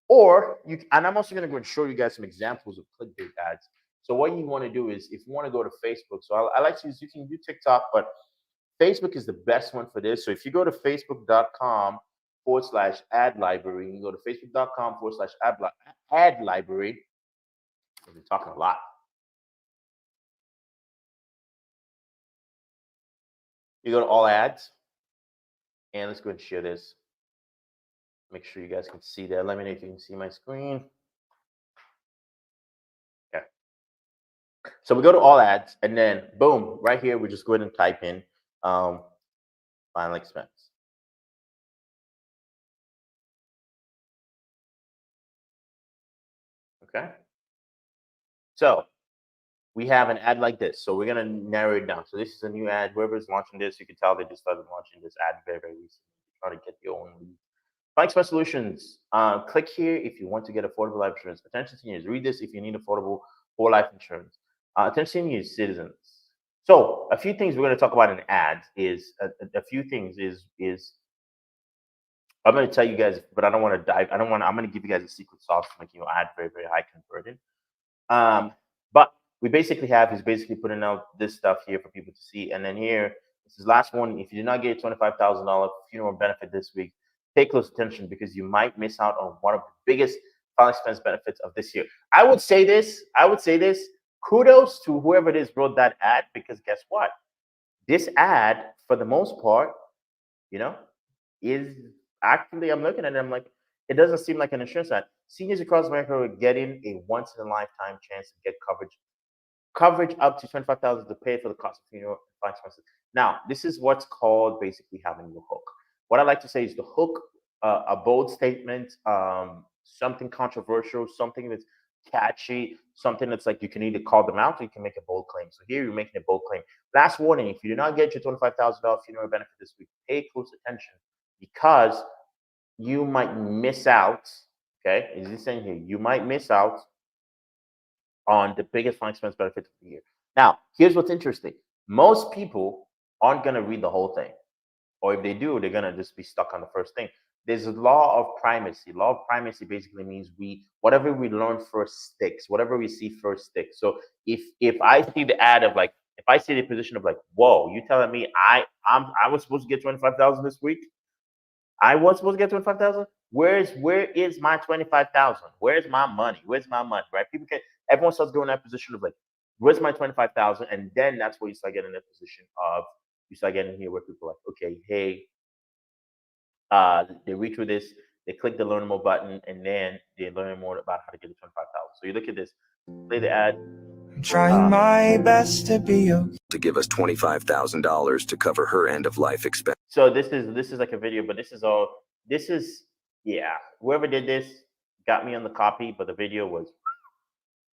Or you, and I'm also going to go and show you guys some examples of clickbait ads. So what you want to do is, if you want to go to Facebook, so I like to use, you can do TikTok, but Facebook is the best one for this. So if you go to facebook.com/ad library, you go to facebook.com/ad library. We've been talking a lot. You go to all ads, and let's go and share this. Make sure you guys can see that. Let me know if you can see my screen. Okay. So we go to all ads, and then boom, right here, we just go ahead and type in final expense. Okay. So we have an ad like this. So we're gonna narrow it down. So this is a new ad. Whoever's launching this, you can tell they just started launching this ad very, very recently. Try to get your own lead. Final expense solutions. Click here if you want to get affordable life insurance. Attention seniors, read this if you need affordable whole life insurance. Attention seniors, citizens. So a few things we're going to talk about in ads is a few things is I'm going to tell you guys, but I don't want to dive. I'm going to give you guys a secret sauce to make your ad very, very high converting. But we basically have is basically putting out this stuff here for people to see. And then here, this is last one. If you do not get $25,000 funeral benefit this week, pay close attention because you might miss out on one of the biggest final expense benefits of this year. I would say this. Kudos to whoever it is wrote that ad, because guess what? This ad, for the most part, you know, is actually, I'm looking at it, I'm like, it doesn't seem like an insurance ad. Seniors across America are getting a once in a lifetime chance to get coverage up to $25,000 to pay for the cost of funeral expenses. Now, this is what's called basically having your hook. What I like to say is the hook, a bold statement, something controversial, something that's catchy, something that's like you can either call them out or you can make a bold claim. So here you're making a bold claim. Last warning: if you do not get your $25,000 funeral benefit this week, pay close attention because you might miss out. Okay, is this saying here? You might miss out on the biggest final expense benefit of the year. Now, here's what's interesting. Most people aren't going to read the whole thing. Or if they do, they're going to just be stuck on the first thing. There's a law of primacy. Law of primacy basically means whatever we learn first sticks. Whatever we see first sticks. So if I see the ad of like, if I see the position of like, whoa, you telling me I was supposed to get 25,000 this week? I was supposed to get 25,000. Where is my 25,000? Where's my money? Where's my money? Right? Everyone starts going in that position of like, where's my 25,000? And then that's where you start getting in that position of you start getting here where people are like, okay, hey, they read through this, they click the learn more button, and then they learn more about how to get the 25,000. So you look at this, play the ad. I'm trying my best to be to give us $25,000 to cover her end of life expense. So this is like a video, but this is yeah. Whoever did this got me on the copy, but the video was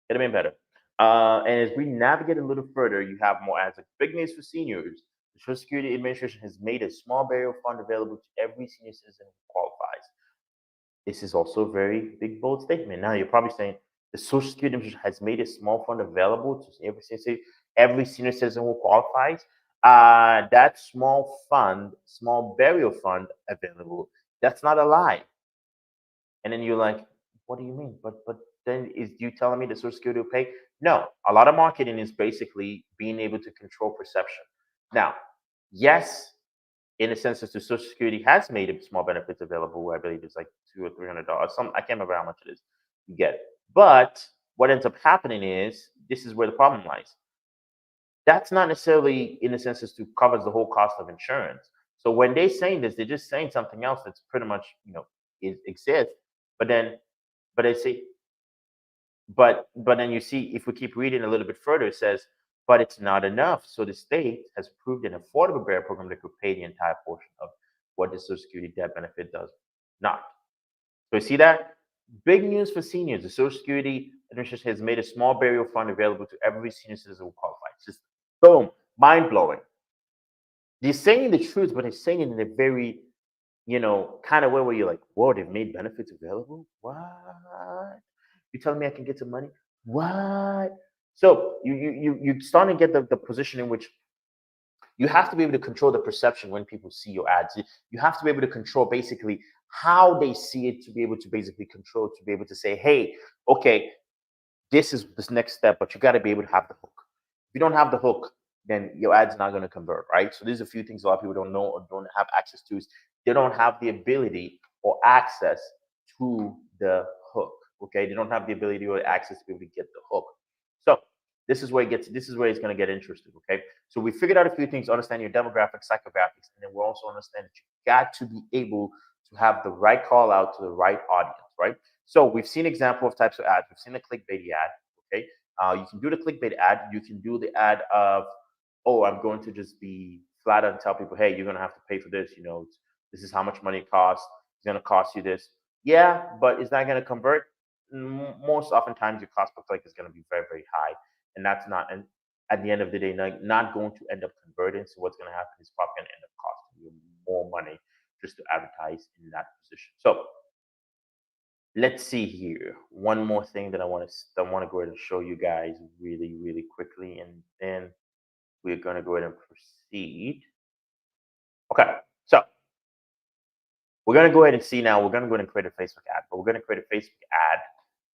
it'd have been better. And as we navigate a little further, you have more ads like big news for seniors. The Social Security Administration has made a small burial fund available to every senior citizen who qualifies. This is also a very big, bold statement. Now you're probably saying the Social Security Administration has made a small fund available to every senior citizen who qualifies. That small fund, small burial fund available, that's not a lie. And then you're like, what do you mean? But then is you telling me the Social Security will pay? No, a lot of marketing is basically being able to control perception. Now, yes, in a sense that the Social Security has made small benefits available. I believe it's like $200 or $300. I can't remember how much it is you get. But what ends up happening is this is where the problem lies. That's not necessarily in a sense as to covers the whole cost of insurance. So when they're saying this, they're just saying something else that's pretty much it exists. But then, but they say, but then you see if we keep reading a little bit further, it says, but it's not enough. So the state has approved an affordable burial program that could pay the entire portion of what the Social Security death benefit does not. So you see that? Big news for seniors. The Social Security administration has made a small burial fund available to every senior citizen who qualifies. Just boom, mind blowing. They're saying the truth, but they're saying it in a very, kind of way where you're like, whoa, they've made benefits available? What? You telling me I can get some money? What? So you starting to get the position in which you have to be able to control the perception when people see your ads. You have to be able to control basically how they see it, to be able to basically control, to be able to say, hey, okay, this is this next step, but you got to be able to have the hook. If you don't have the hook, then your ad's not going to convert, right? So there's a few things a lot of people don't know or don't have access to. Is they don't have the ability or access to the hook. Okay, they don't have the ability or access to be able to get the hook. So this is where it's going to get interesting. Okay, so we figured out a few things: understand your demographics, psychographics, and then we're also understand that you got to be able to have the right call out to the right audience, right? So we've seen example of types of ads. We've seen the clickbaity ad. Okay, you can do the clickbait ad. You can do the ad of, oh, I'm going to just be flat out and tell people, hey, you're going to have to pay for this. This is how much money it costs. It's going to cost you this. Yeah, but is that going to convert? Most oftentimes, your cost per click is going to be very, very high, and that's not. And at the end of the day, not going to end up converting. So what's going to happen is probably going to end up costing you more money just to advertise in that position. So let's see here. One more thing that I want to go ahead and show you guys really, really quickly, and then we're going to go ahead and proceed. Okay, so we're going to go ahead and see now. We're going to go ahead and create a Facebook ad, but we're going to create a Facebook ad.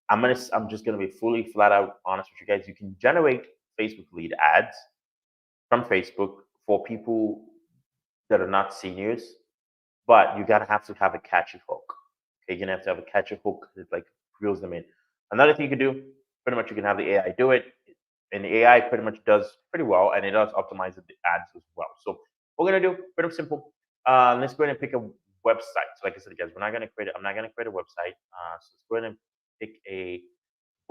I'm just going to be fully flat out honest with you guys. You can generate Facebook lead ads from Facebook for people that are not seniors, but you gotta have to have a catchy hook. Okay, you're gonna have to have a catchy hook that like reels them in. Another thing you can do, pretty much you can have the AI do it, and the AI pretty much does pretty well, and it does optimize the ads as well. So what we're gonna do, pretty simple. Let's go ahead and pick a website. So like I said, guys, I'm not gonna create a website. So let's go ahead and pick a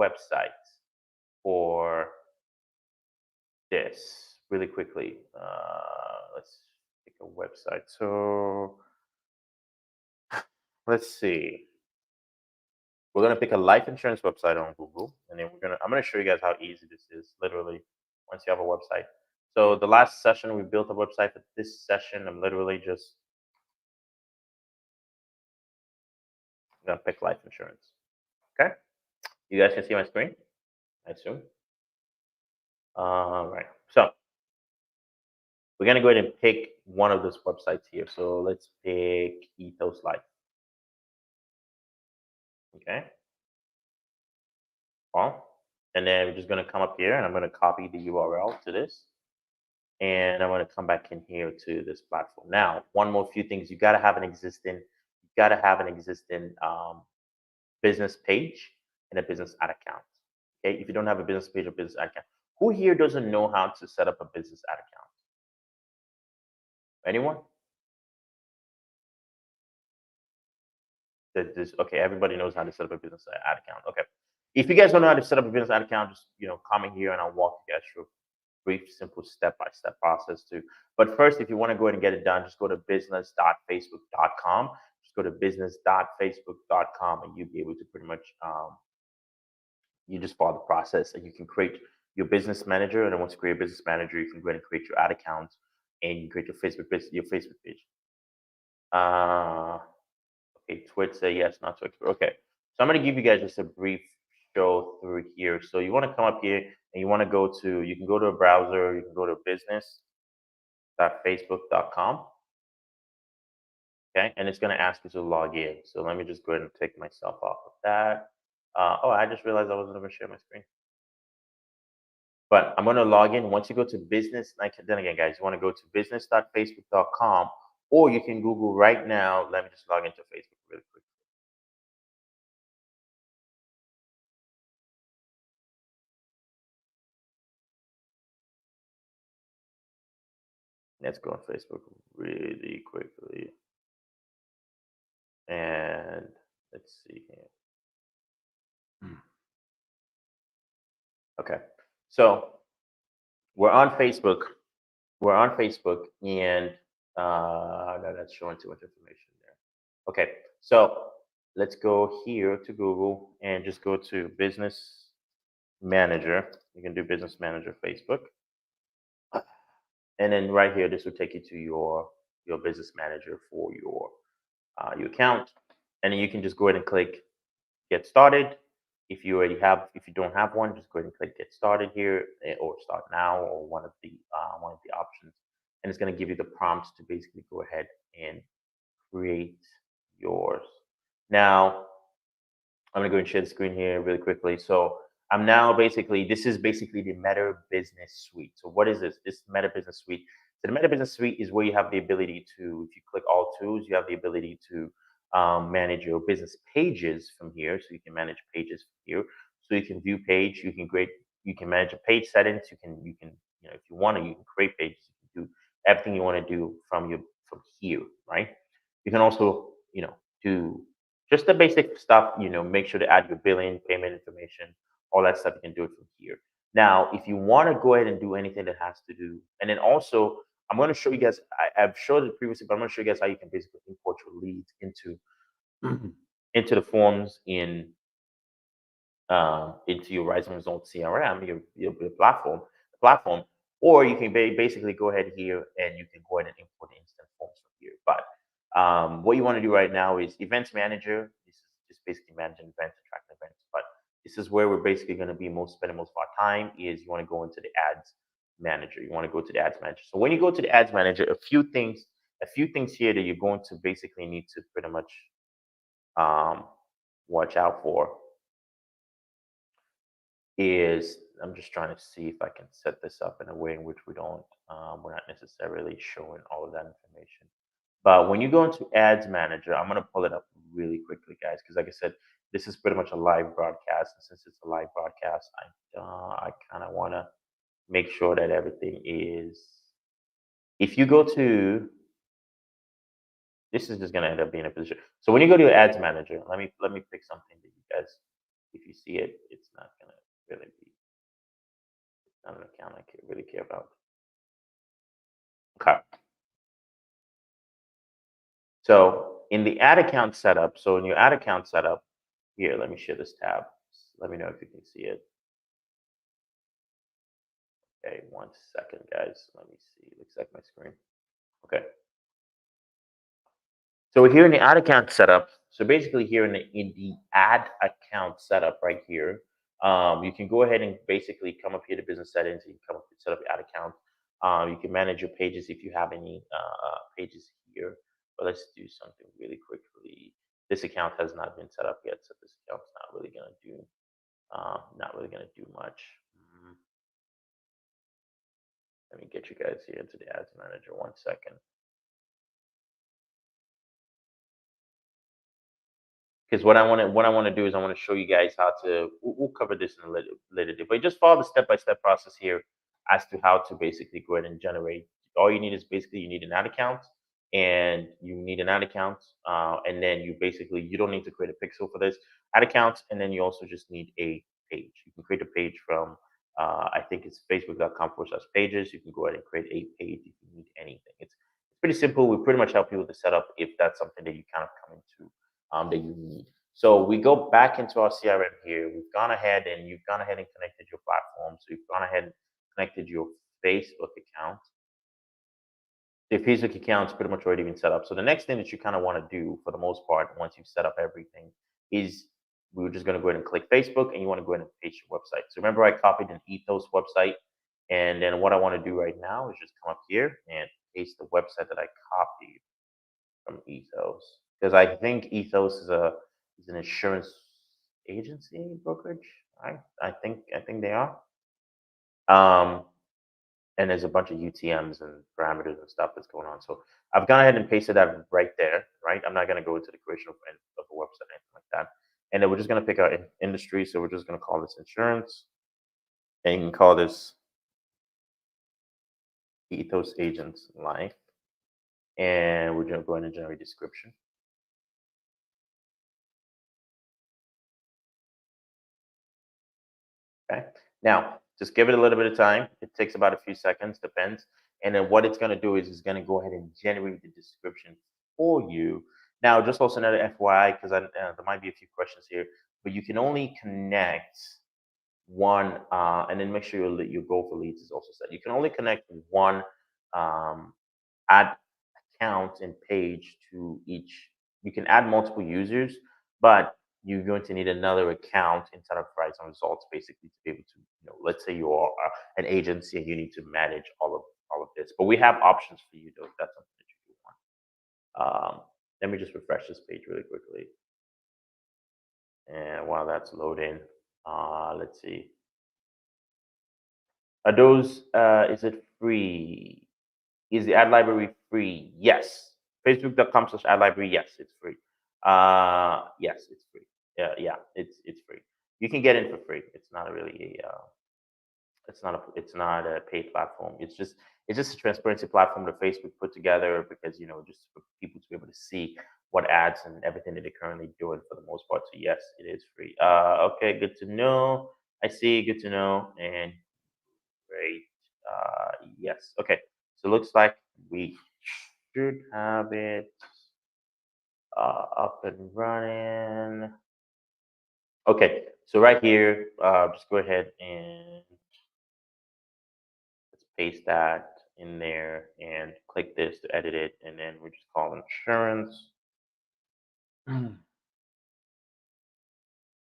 website for this really quickly. Let's pick a website. So let's see. We're gonna pick a life insurance website on Google, and then I'm gonna show you guys how easy this is. Literally, once you have a website. So the last session we built a website. For this session, I'm literally just gonna pick life insurance. Okay, you guys can see my screen, I assume. All right. So we're gonna go ahead and pick one of those websites here. So let's pick Ethos Life. Okay. Well, and then we're just gonna come up here, and I'm gonna copy the URL to this. And I'm going to come back in here to this platform. Now, one more few things. You got to have an existing business page and a business ad account. Okay, if you don't have a business page or business ad account, who here doesn't know how to set up a business ad account? Anyone? Okay, everybody knows how to set up a business ad account. Okay, if you guys don't know how to set up a business ad account, just comment here and I'll walk you guys through brief, simple step-by-step process too. But first, if you want to go ahead and get it done, just go to business.facebook.com. Just go to business.facebook.com and you'll be able to pretty much, you just follow the process and you can create your business manager. And then once you create a business manager, you can go ahead and create your ad account and you create your Facebook page. Okay, Twitch say yes, not to expert. Okay, so I'm going to give you guys just a brief show through here. So you want to come up here and you want to you can go to a browser, you can go to business.facebook.com. Okay, and it's going to ask you to log in. So let me just go ahead and take myself off of that. Oh, I just realized I wasn't going to share my screen. But I'm going to log in. Once you go to business, then again, guys, you want to go to business.facebook.com, or you can Google right now. Let me just log into Facebook really quick. Let's go on Facebook really quickly. And let's see here. Okay. So we're on Facebook. And that's showing too much information there. Okay. So let's go here to Google and just go to business. manager. You can do business manager Facebook. And then right here, this will take you to your business manager for your account. And then you can just go ahead and click get started. If you don't have one, just go ahead and click get started here, or start now, or one of the options. And it's going to give you the prompts to basically go ahead and create yours. Now, I'm gonna go and share the screen here really quickly. So I'm now this is basically the Meta Business Suite. So what is this? This Meta Business Suite. So the Meta Business Suite is where you have the ability to, if you click all tools, you have the ability to manage your business pages from here. So you can manage pages from here. So you can view page, you can manage a page settings. If you want to, you can create pages. You can do everything you want to do from here, right? You can also, do just the basic stuff, make sure to add your billing, payment information, all that stuff. You can do it from here. Now, if you want to go ahead and do anything that has to do, and then also, I'm going to show you guys, I've showed it previously, but I'm going to show you guys how you can basically import your leads into the forms into your RIZN Results CRM, your platform, or you can basically go ahead here and you can go ahead and import the instant forms from here. But what you want to do right now is Events Manager. This is just basically managing events, attracting events. But this is where we're basically going to be spending most of our time. Is you want to go into the Ads Manager. You want to go to the Ads Manager. So when you go to the Ads Manager, a few things here that you're going to basically need to pretty much watch out for is, I'm just trying to see if I can set this up in a way in which we're not necessarily showing all of that information. But when you go into Ads Manager, I'm going to pull it up really quickly, guys, because like I said, this is pretty much a live broadcast. And since it's a live broadcast, I kind of want to make sure that everything is. If you go to, this is just going to end up being a position. So when you go to your Ads Manager, let me pick something that you guys, if you see it, it's not going to really be. Not an account I really care about. Okay. So in the ad account setup, so in your ad account setup, here, let me share this tab. Let me know if you can see it. Okay, 1 second, guys. Let me see. Looks like my screen. Okay. So here in the ad account setup, so basically here in the ad account setup right here, you can go ahead and basically come up here to business settings. You can come up to set up your ad account. You can manage your pages if you have any pages here. But let's do something really quickly. This account has not been set up yet, so this account's not really gonna do much. Let me get you guys here into the ads manager 1 second. Because what I want to do is I want to show you guys how to. We'll cover this in a later day, but just follow the step-by-step process here as to how to basically go ahead and generate. All you need is basically you need an ad account, and and then you don't need to create a pixel for this ad account, and then you also just need a page. You can create a page from I think it's facebook.com/pages. You can go ahead and create a page if you need anything. It's pretty simple. We pretty much help you with the setup if that's something that you kind of come into that you need. So we go back into our CRM here. You've gone ahead and connected your platform. So you've gone ahead and connected your Facebook account. Your Facebook account's pretty much already been set up. So the next thing that you kind of want to do for the most part, once you've set up everything, is we're just going to go ahead and click Facebook, and you want to go ahead and paste your website. So remember I copied an Ethos website, and then what I want to do right now is just come up here and paste the website that I copied from Ethos, because I think Ethos is an insurance agency brokerage. Right? I think they are. And there's a bunch of UTMs and parameters and stuff that's going on. So I've gone ahead and pasted that right there. Right. I'm not going to go into the creation of a website or anything like that. And then we're just going to pick our industry. So we're just going to call this insurance, and you can call this Ethos Agents Life. And we're going to go ahead and generate a description. Okay. Now, just give it a little bit of time. It takes about a few seconds, depends. And then what it's going to do is it's going to go ahead and generate the description for you. Now, just also another FYI, because there might be a few questions here, but you can only connect one, and then make sure your goal for leads is also set. You can only connect one ad account and page to each. You can add multiple users, but you're going to need another account inside of RIZN Results, basically, to be able to, let's say you are an agency and you need to manage all of this. But we have options for you, though, if that's something that you do want. Let me just refresh this page really quickly. And while that's loading, let's see. Are those, is it free? Is the ad library free? Yes. Facebook.com/ad library. Yes, it's free. Yes, it's free. Yeah, it's free. You can get in for free. It's not really a it's not a paid platform. It's just a transparency platform that Facebook put together because just for people to be able to see what ads and everything that they're currently doing for the most part. So yes, it is free. Okay, good to know. I see. Good to know. And great. Yes. Okay. So it looks like we should have it up and running. Okay. So right here, just go ahead and let's paste that in there and click this to edit it. And then we just call insurance. And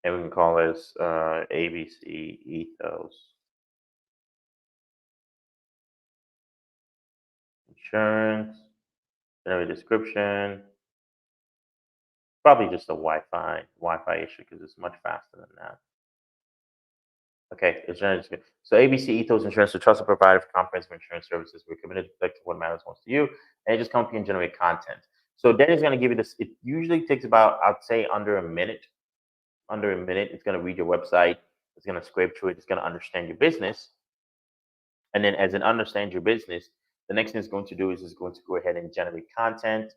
we can call this ABC Ethos Insurance. Generate description. Probably just a Wi-Fi issue because it's much faster than that. Okay, insurance. So ABC Ethos Insurance, a trusted provider for comprehensive insurance services. We're committed to protect what matters most to you, and it just comes and generate content. So then it's going to give you this. It usually takes about, I'd say, under a minute. Under a minute, it's going to read your website. It's going to scrape through it. It's going to understand your business, and then as it understands your business, the next thing it's going to do is it's going to go ahead and generate content.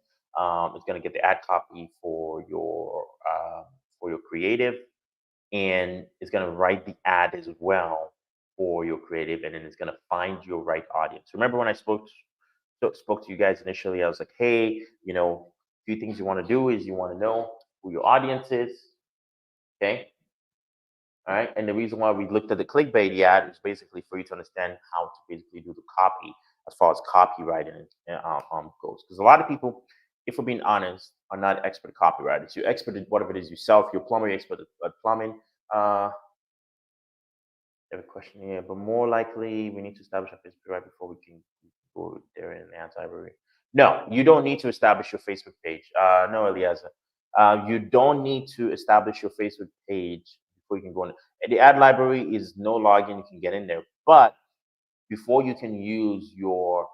It's going to get the ad copy for your creative, and it's going to write the ad as well for your creative, and then it's going to find your right audience. Remember when I spoke to you guys initially, I was like, hey, a few things you want to do is you want to know who your audience is. Okay. All right. And the reason why we looked at the clickbait ad is basically for you to understand how to basically do the copy as far as copywriting goes. Because a lot of people, if we're being honest, are not expert copywriters. You're expert at whatever it is yourself. You're a plumber, you're expert at plumbing. I have a question here, but more likely we need to establish our Facebook right before we can go there in the ad library. No, you don't need to establish your Facebook page. No, Eliezer. You don't need to establish your Facebook page before you can go in. The ad library is no login, you can get in there. But before you can use your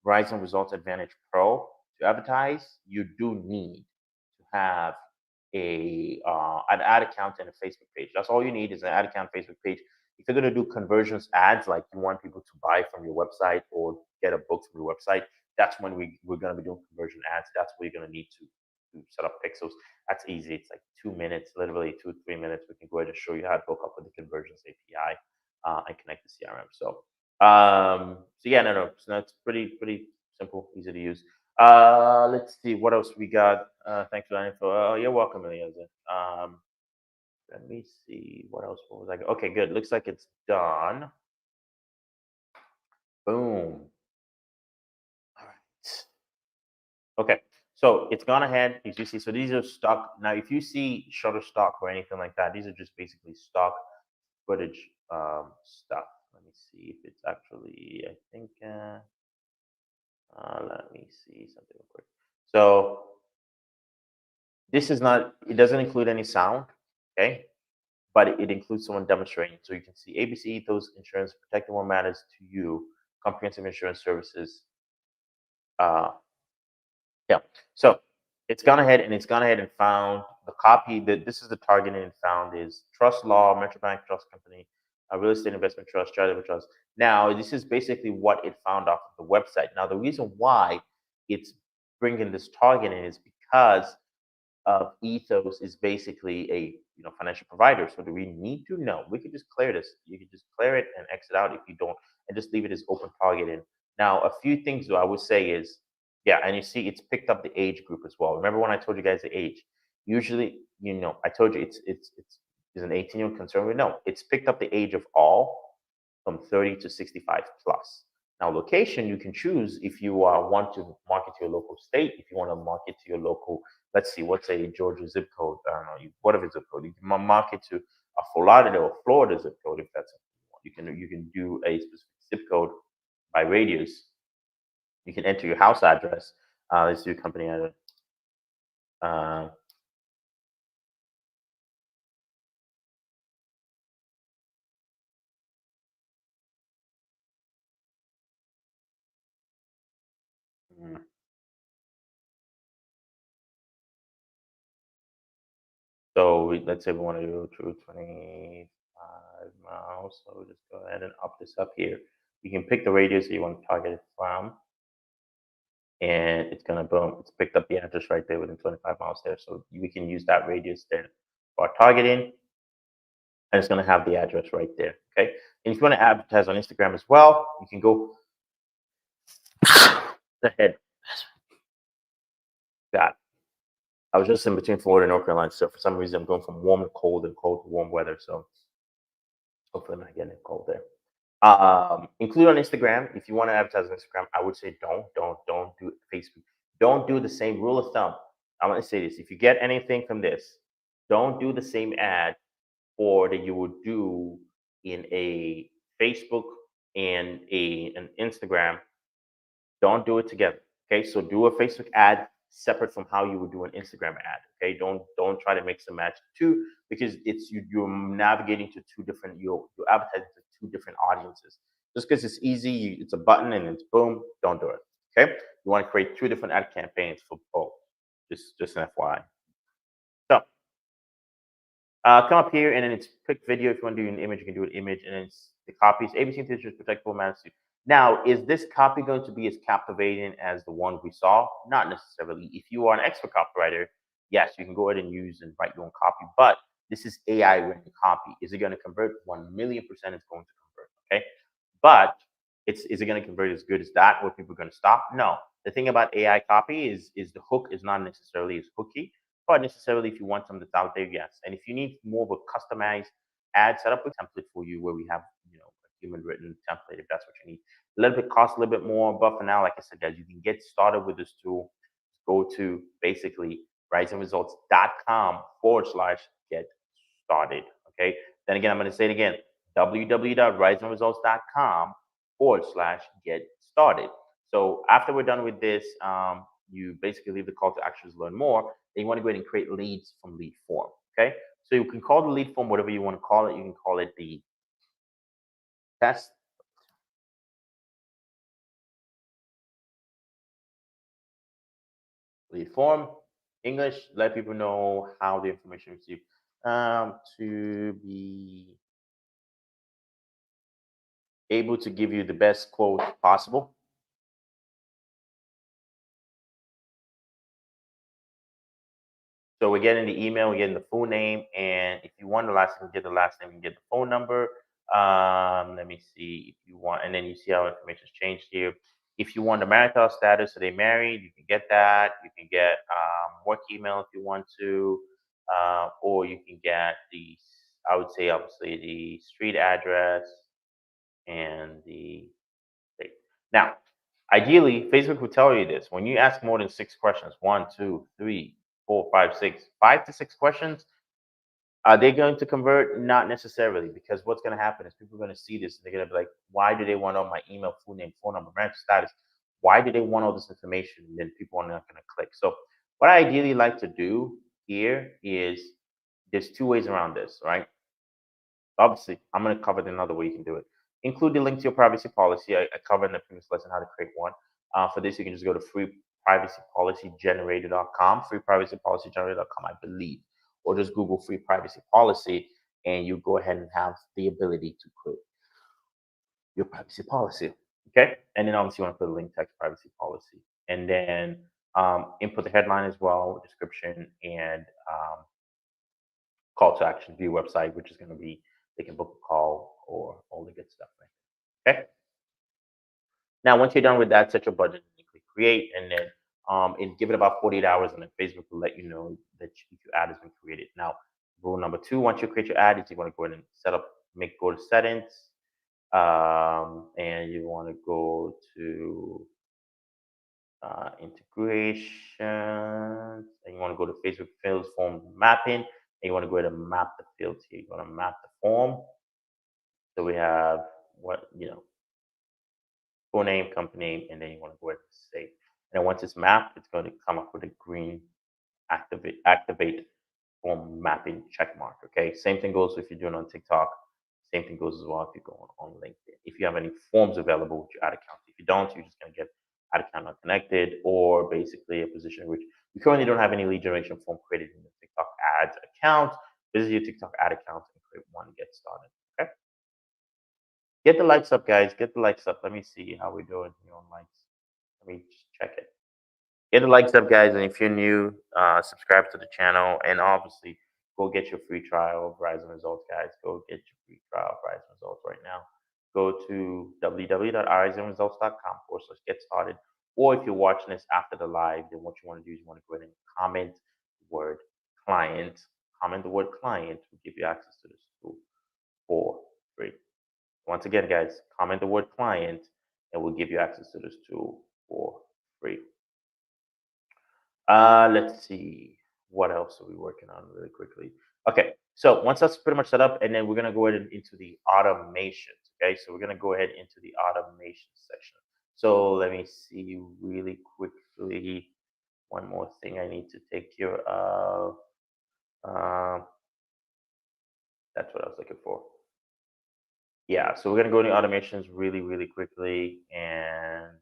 RIZN Results Advantage Pro to advertise, you do need to have an ad account and a Facebook page. That's all you need is an ad account, Facebook page. If you're going to do conversions ads, like you want people to buy from your website or get a book from your website, that's when we're going to be doing conversion ads. That's where you're going to need to set up pixels. That's easy. It's like 2 minutes, literally 2-3 minutes. We can go ahead and show you how to hook up with the conversions API and connect the CRM. So yeah, no. So that's pretty simple, easy to use. Let's see what else we got. Thanks for that info. Oh, you're welcome, Eliezer. Let me see what else. What was I? Okay, good. Looks like it's done. Boom. All right. Okay, so it's gone ahead. As you see, so these are stock. Now, if you see Shutterstock or anything like that, these are just basically stock footage stuff. Let me see if it's actually. I think. Let me see something real quick. So this is not. It doesn't include any sound. Okay. But it includes someone demonstrating. So you can see ABC Ethos Insurance, protecting what matters to you, comprehensive insurance services. Yeah. So it's gone ahead and found the copy that this is the targeting and found is Trust Law, Metro Bank Trust Company, Real Estate Investment Trust, Charitable Trust. Now, this is basically what it found off of the website. Now, the reason why it's bringing this targeting is because of Ethos is basically a financial provider. So do we need to? No, we could just clear this. You could just clear it and exit out if you don't, and just leave it as open targeting. Now, a few things though I would say is, yeah, and you see it's picked up the age group as well. Remember when I told you guys the age? Usually, I told you it's Is an 18-year-old concerned with? No, it's picked up the age of all from 30 to 65 plus. Now, location, you can choose if you want to market to your local state, if you want to market to your local, let's see, what's a Georgia zip code? I don't know, whatever zip code. You can market to a Florida or Florida zip code if that's what you want. You can do a specific zip code by radius. You can enter your house address. Let's do company address. So let's say we want to go to 25 miles. So we'll just go ahead and up this up here. You can pick the radius that you want to target it from. And it's gonna boom, it's picked up the address right there within 25 miles there. So we can use that radius there for targeting. And it's gonna have the address right there. Okay. And if you want to advertise on Instagram as well, you can go ahead. Got it. I was just in between Florida and North Carolina, so for some reason I'm going from warm to cold and cold to warm weather. So hopefully I'm not getting cold there. Include on Instagram. If you want to advertise on Instagram, I would say don't do Facebook. Don't do the same rule of thumb. I'm going to say this: if you get anything from this, don't do the same ad or that you would do in a Facebook and an Instagram. Don't do it together. Okay, so do a Facebook ad separate from how you would do an Instagram ad. Okay, don't try to mix and match two because you're navigating to two different you're advertising to two different audiences. Just because it's easy, it's a button and it's boom. Don't do it. Okay, you want to create two different ad campaigns for both. Just an FYI. So come up here and then it's quick video. If you want to do an image, you can do an image, and then it's the copies. ABC features protectable managed. Now, is this copy going to be as captivating as the one we saw? Not necessarily. If you are an expert copywriter, yes, you can go ahead and use and write your own copy, but this is AI written copy. Is it going to convert? 1,000,000% it's going to convert, okay? But is it going to convert as good as that where people are going to stop? No. The thing about AI copy is the hook is not necessarily as hooky, but necessarily if you want something that's out there, yes. And if you need more of a customized ad setup with template for you where we have, a human written template if that's what you need. A little bit cost a little bit more, but for now, like I said, guys, you can get started with this tool. Go to basically riznresults.com/get started. Okay. Then again, I'm going to say it again, www.riznresults.com/get started. So after we're done with this, you basically leave the call to action to learn more. Then you want to go ahead and create leads from lead form. Okay. So you can call the lead form whatever you want to call it. You can call it the test lead form. English, let people know how the information received to be able to give you the best quote possible. So we're getting the email, we're getting the full name, and if you want the last name, get the last name, and get the phone number. Let me see if you want, and then you see how information's changed here. If you want the marital status, so they married, you can get that. You can get work email if you want to, or you can get the, I would say obviously the street address and the state. Now, ideally, Facebook will tell you this when you ask more than 6 questions, 1, 2, 3, 4, 5, 6, 5 to 6 questions. Are they going to convert? Not necessarily, because what's going to happen is people are going to see this and they're going to be like, why do they want all my email, full name, phone number, marital status? Why do they want all this information? And then people are not going to click. So what I ideally like to do here is there's 2 ways around this, right? Obviously, I'm going to cover another way you can do it. Include the link to your privacy policy. I covered in the previous lesson how to create one. For this, you can just go to freeprivacypolicygenerator.com, freeprivacypolicygenerator.com, I believe, or just Google free privacy policy, and you go ahead and have the ability to create your privacy policy. Okay, and then obviously you want to put a link text privacy policy, and then input the headline as well, description, and call to action, view website, which is going to be they can book a call or all the good stuff. Right? Okay. Now, once you're done with that, set your budget, and click create, and then give it about 48 hours, and then Facebook will let you know that your ad has been created. Now, Rule number 2, once you create your ad, is you want to go ahead and go to settings, and you want to go to integrations, and you want to go to Facebook fields form mapping, and you want to go ahead and map the fields here. You want to map the form. So we have full name, company name, and then you want to go ahead and save. And then once it's mapped, it's going to come up with a green activate form mapping check mark. Okay, same thing goes if you're doing on TikTok. Same thing goes as well if you're going on LinkedIn. If you have any forms available with your ad account, if you don't, you're just going to get ad account not connected, or basically a position in which you currently don't have any lead generation form created in your TikTok ads account. Visit your TikTok ad account and create one. Get started. Okay. Get the likes up, guys. Get the likes up. Let me see how we're doing here on likes. Let me just check it. Get the likes up, guys. And if you're new, subscribe to the channel. And obviously, go get your free trial of RIZN Results, guys. Go get your free trial of RIZN Results right now. Go to www.riznresults.com/get started. Or if you're watching this after the live, then what you want to do is you want to go ahead and comment the word client. Comment the word client. We'll give you access to this tool for free. Once again, guys, comment the word client and we'll give you access to this tool for free. Let's see. What else are we working on really quickly? Okay, so once that's pretty much set up, and then we're gonna go ahead and into the automations. Okay, so we're gonna go ahead into the automation section. So let me see really quickly. One more thing I need to take care of. That's what I was looking for. Yeah, so we're gonna go into automations really, really quickly, and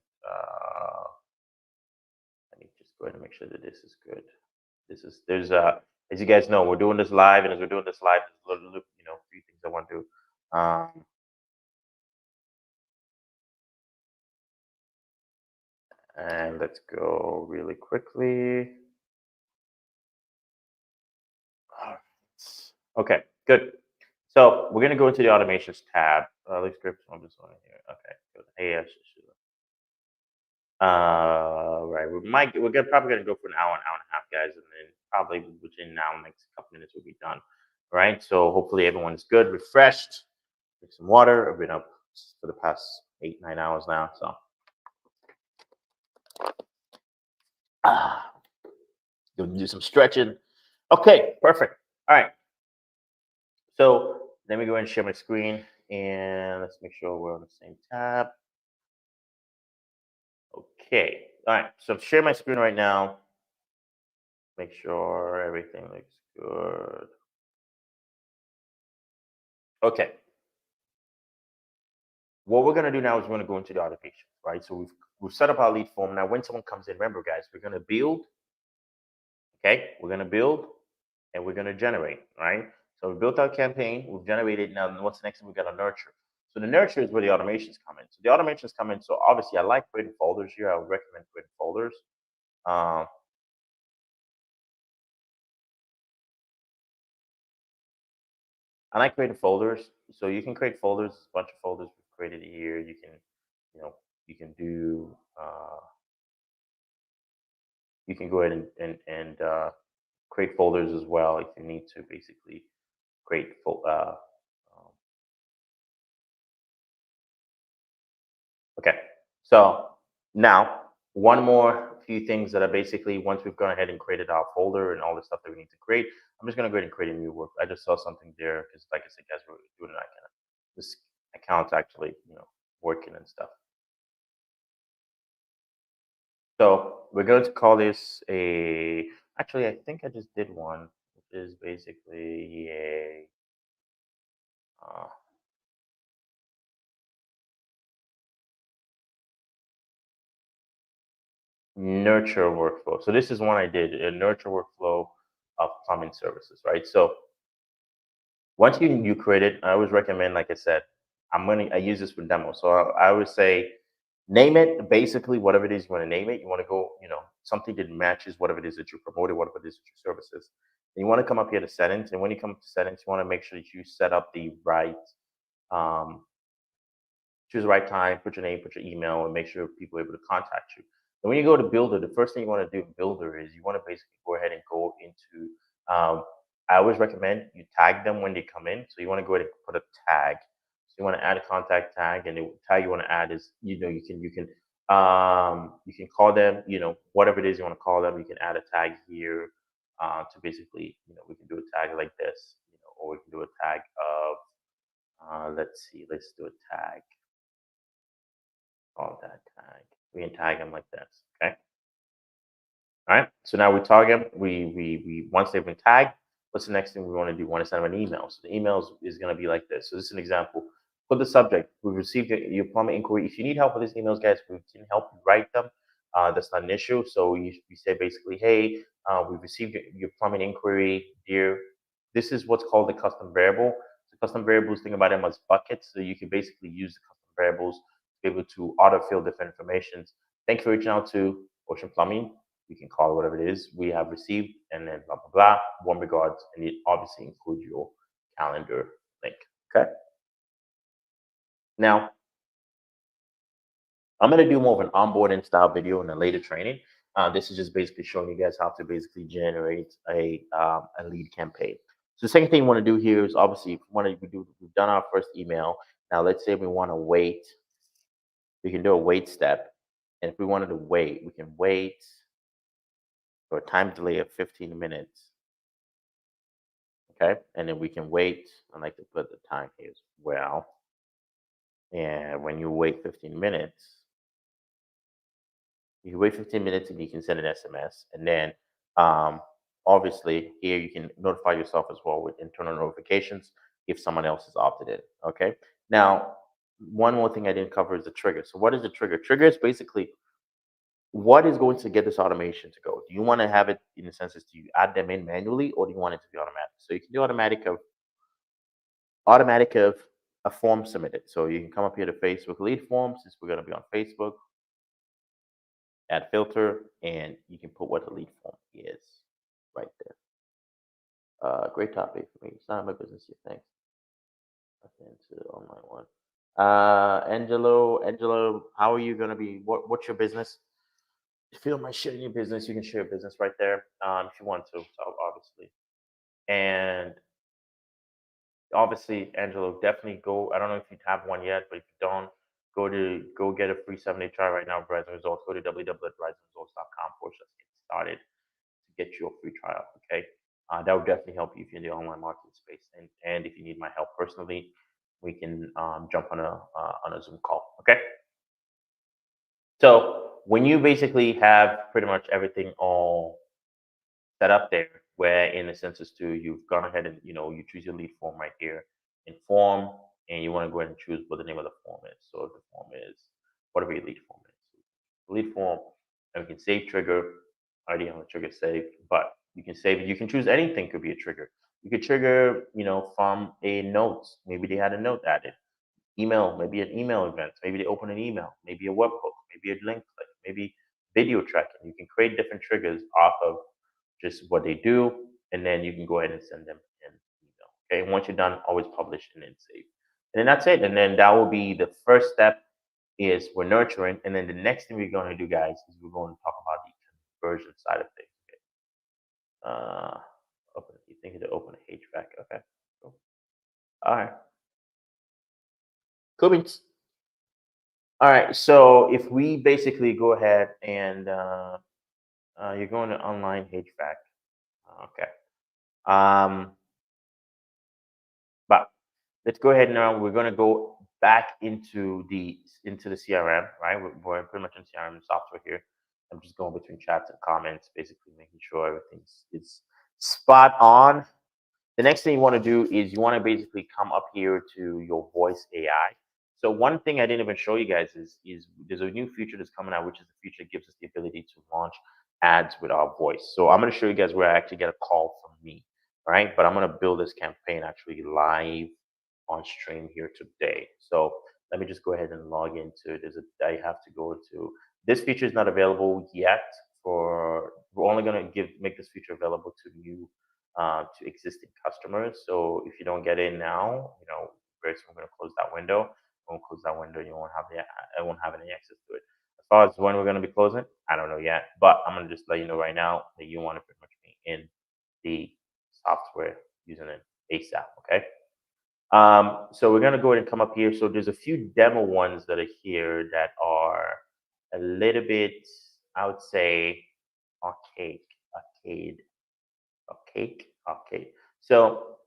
let me just go ahead and make sure that this is good. There's as you guys know, we're doing this live, and as we're doing this live, there's a little, few things I want to do. And let's go really quickly. Okay, good. So we're gonna go into the automations tab. Let's script on this one here. Okay, good. Hey, right. We're probably gonna go for an hour and a half, guys, and then probably within now next couple minutes we'll be done. All right. So hopefully everyone's good, refreshed. Drink some water. I've been up for the past 8-9 hours now, so gonna do some stretching. Okay, perfect. All right. So let me go ahead and share my screen, and let's make sure we're on the same tab. Okay. All right. So share my screen right now. Make sure everything looks good. Okay. What we're gonna do now is we're gonna go into the automation, right? So we've set up our lead form. Now, when someone comes in, remember, guys, we're gonna build. Okay, we're gonna build and we're gonna generate, right? So we built our campaign, we've generated. Now, what's the next thing? We got to nurture. So the nurture is where the automations come in. So the automations come in. So obviously, I like creating folders here. I would recommend creating folders. I like creating folders. So you can create folders, a bunch of folders we've created here. You can, you can do. You can go ahead and create folders as well if you need to basically create okay, so now one more few things that are basically, once we've gone ahead and created our folder and all the stuff that we need to create, I'm just going to go ahead and create a new work. I just saw something there because, like I said, guys, we're doing that kind of this account actually, working and stuff. So we're going to call this a. Actually, I think I just did one, which is basically a. Nurture workflow. So this is one I did, a nurture workflow of plumbing services, right? So once you create it, I always recommend, like I said, I use this for demo. So I always say, name it basically whatever it is you want to name it. You want to go, something that matches whatever it is that you're promoting, whatever it is that your services. And you want to come up here to settings, and when you come to settings, you want to make sure that you set up the right choose the right time, put your name, put your email, and make sure people are able to contact you. And when you go to Builder, the first thing you want to do in Builder is you want to basically go ahead and go into I always recommend you tag them when they come in. So you want to go ahead and put a tag. So you want to add a contact tag, and the tag you want to add is, you can call them, whatever it is you want to call them. You can add a tag here to basically, we can do a tag like this, or we can do a tag of, let's see, let's do a tag. Call that tag. We can tag them like this. Okay. All right. So now we tag them. We once they've been tagged, what's the next thing we want to do? We want to send them an email. So the email is going to be like this. So this is an example. Put the subject. We've received your plumbing inquiry. If you need help with these emails, guys, we can help you write them. That's not an issue. So you say basically, hey, we've received your plumbing inquiry, dear. This is what's called the custom variable. The custom variables, think about them as buckets. So you can basically use the custom variables to be able to autofill different information. Thank you for reaching out to Ocean Plumbing. You can call it whatever it is we have received, and then blah blah blah. Warm regards, and it obviously includes your calendar link. Okay. Now, I'm gonna do more of an onboarding style video in a later training. This is just basically showing you guys how to basically generate a lead campaign. So the second thing you want to do here is obviously, if we want to do, we've done our first email. Now let's say we want to wait. We can do a wait step, and if we wanted to wait, we can wait for a time delay of 15 minutes. Okay, and then we can wait. I like to put the time here as well. And when you wait 15 minutes, you can wait 15 minutes and you can send an SMS. And then obviously here you can notify yourself as well with internal notifications if someone else is opted in. Okay. Now, one more thing I didn't cover is the trigger. So what is the trigger? Trigger is basically what is going to get this automation to go. Do you want to have it in the sense as do you add them in manually, or do you want it to be automatic? So you can do automatic of a form submitted. So you can come up here to Facebook lead form, since we're going to be on Facebook, add filter, and you can put what the lead form is right there. Great topic for me. It's not my business yet. Thanks. Okay, into online one. Angelo, how are you going to be? What's your business? If you don't mind sharing your business, you can share your business right there if you want to, so obviously. And obviously, Angelo, definitely go. I don't know if you have one yet, but if you don't, go get a free 7-day trial right now. RIZN Results. Go to www.rizenresults.com/get started to get your free trial. Okay, that would definitely help you if you're in the online marketing space, and if you need my help personally, we can jump on a Zoom call. Okay. So when you basically have pretty much everything all set up there, where in the census too, you've gone ahead and you choose your lead form right here in form, and you want to go ahead and choose what the name of the form is. So the form is whatever your lead form is. Lead form, and we can save trigger. I already have a trigger saved, but you can save it. You can choose anything could be a trigger. You could trigger, from a note. Maybe they had a note added. Email, maybe an email event. Maybe they open an email. Maybe a webhook. Maybe a link click. Maybe video tracking. You can create different triggers off of just what they do, and then you can go ahead and send them an email. Okay, and once you're done, always publish and then save. And then that's it. And then that will be the first step is we're nurturing. And then the next thing we're going to do, guys, is we're going to talk about the conversion side of things. Okay. You think to open a HVAC. Okay. Cool. All right. Cool beans. All right. So if we basically go ahead and you're going to online HVAC. Okay. But let's go ahead now. We're going to go back into the CRM, right? We're pretty much in CRM software here. I'm just going between chats and comments, basically making sure everything's is spot on. The next thing you want to do is you want to basically come up here to your voice AI. So one thing I didn't even show you guys is there's a new feature that's coming out, which is the feature that gives us the ability to launch ads with our voice. So I'm going to show you guys where I actually get a call from me, right? But I'm going to build this campaign actually live on stream here today. So let me just go ahead and log into it. I have to go to this feature is not available yet we're only going to make this feature available to new to existing customers. So if you don't get in now, very soon we're going to close that window. When we close that window, I won't have any access to it. As far as when we're going to be closing, I don't know yet, but I'm going to just let you know right now that you want to pretty much be in the software using it ASAP. Okay. So we're gonna go ahead and come up here. So there's a few demo ones that are here that are a little bit, I would say, arcade, arcade. So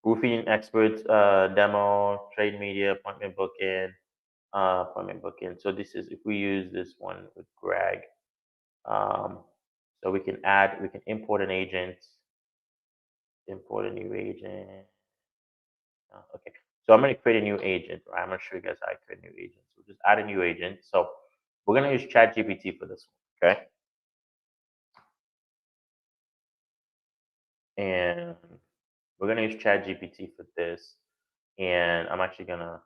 roofing experts demo, trade media, appointment booking. So this is if we use this one with Greg. Um, so we can import an agent, import a new agent. Okay, so I'm going to create a new agent, right? I'm going to show you guys how I create a new agent. So just add a new agent. So we're going to use ChatGPT for this one, okay? And we're going to use ChatGPT for this. And I'm actually going to,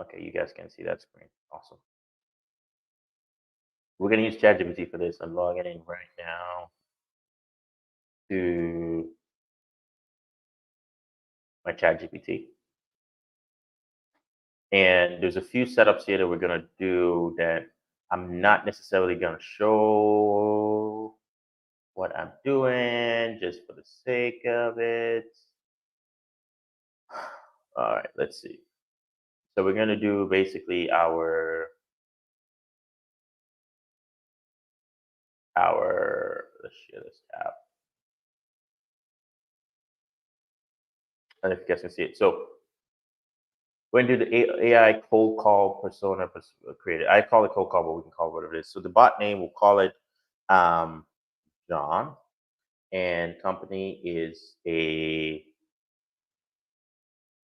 okay, you guys can see that screen. Awesome. We're going to use ChatGPT for this. I'm logging in right now to my ChatGPT. And there's a few setups here that we're going to do that I'm not necessarily going to show what I'm doing just for the sake of it. All right, let's see. So we're going to do basically let's share this tab. And if you guys can see it. So we're going to do the AI cold call persona created. I call it cold call, but we can call it whatever it is. So the bot name, we'll call it John. And company is an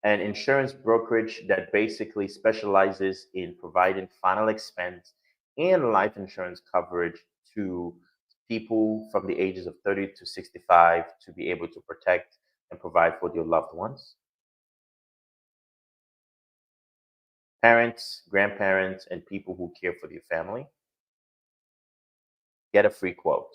insurance brokerage that basically specializes in providing final expense and life insurance coverage to people from the ages of 30 to 65 to be able to protect and provide for their loved ones. Parents, grandparents, and people who care for their family. Get a free quote.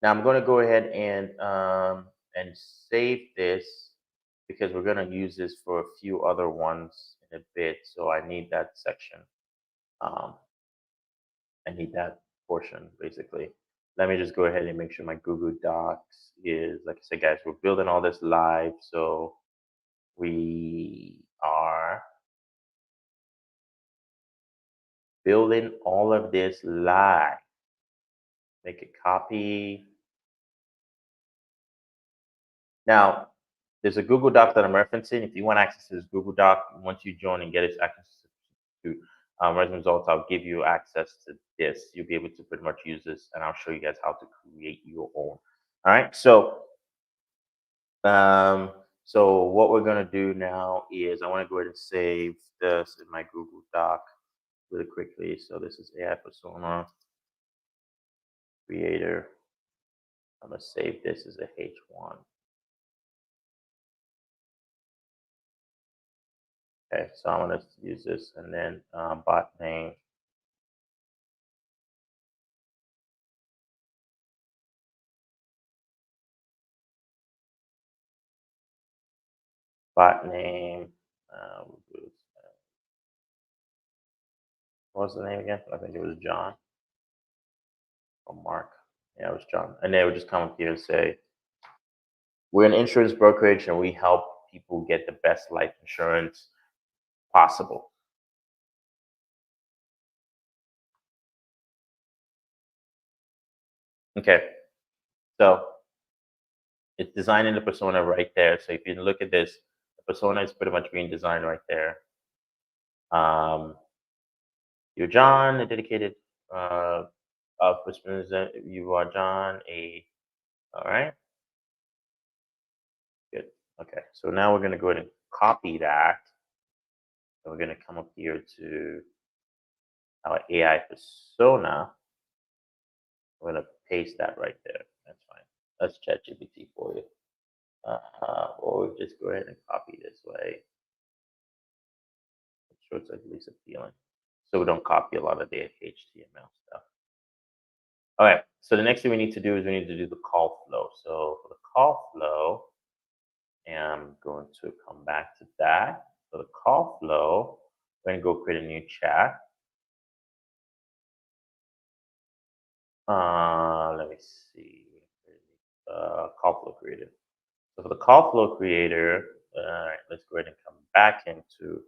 Now I'm going to go ahead and save this because we're going to use this for a few other ones in a bit. So I need that section. I need that portion basically. Let me just go ahead and make sure my Google Docs is, like I said, guys, we're building all this live. So we are building all of this live. Make a copy. Now, there's a Google Doc that I'm referencing. If you want access to this Google Doc, once you join and get access to RIZN Results, I'll give you access to this. You'll be able to pretty much use this, and I'll show you guys how to create your own. All right. So what we're gonna do now is I want to go ahead and save this in my Google Doc really quickly. So this is AI Persona Creator. I'm gonna save this as a H1. Okay, so I'm gonna use this and then bot name. Bot name. What was the name again? I think it was John or Mark. Yeah, it was John. And they would just come up here and say, we're an insurance brokerage and we help people get the best life insurance possible. Okay, so it's designing the persona right there. So if you look at this, the persona is pretty much being designed right there. You're John, a dedicated you are John, all right, good. Okay, so now we're going to go ahead and copy that. And we're going to come up here to our AI persona. We're going to paste that right there. That's fine. That's ChatGPT for you. Or we'll just go ahead and copy this way. Make sure it's at least appealing. So we don't copy a lot of the HTML stuff. All right, so the next thing we need to do is we need to do the call flow. So for the call flow, and I'm going to come back to that. For the call flow, we're going to go create a new chat. Let me see. Call flow creator. So for the call flow creator, all right, let's go ahead and come back into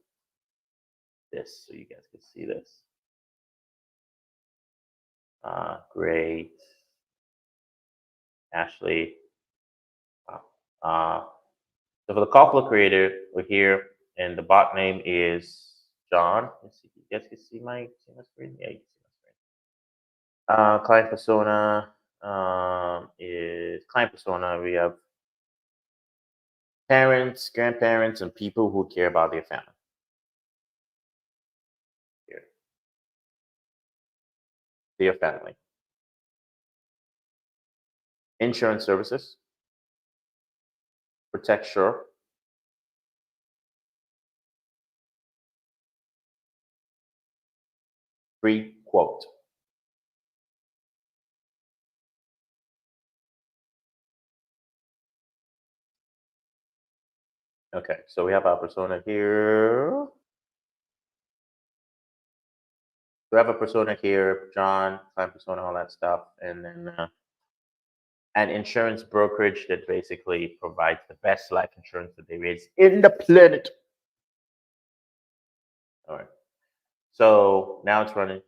this so you guys can see this. Great. Ashley. So for the call flow creator, we're here, and the bot name is John. Let's see if you guys can see my screen. Yeah, you can see my screen. Client persona is client persona. We have parents, grandparents, and people who care about their family. Here, their family. Insurance services, protect sure, free quote. Okay, so we have our persona here. We have a persona here, John, client persona, all that stuff, and then an insurance brokerage that basically provides the best life insurance that there is in the planet. All right. So now it's running,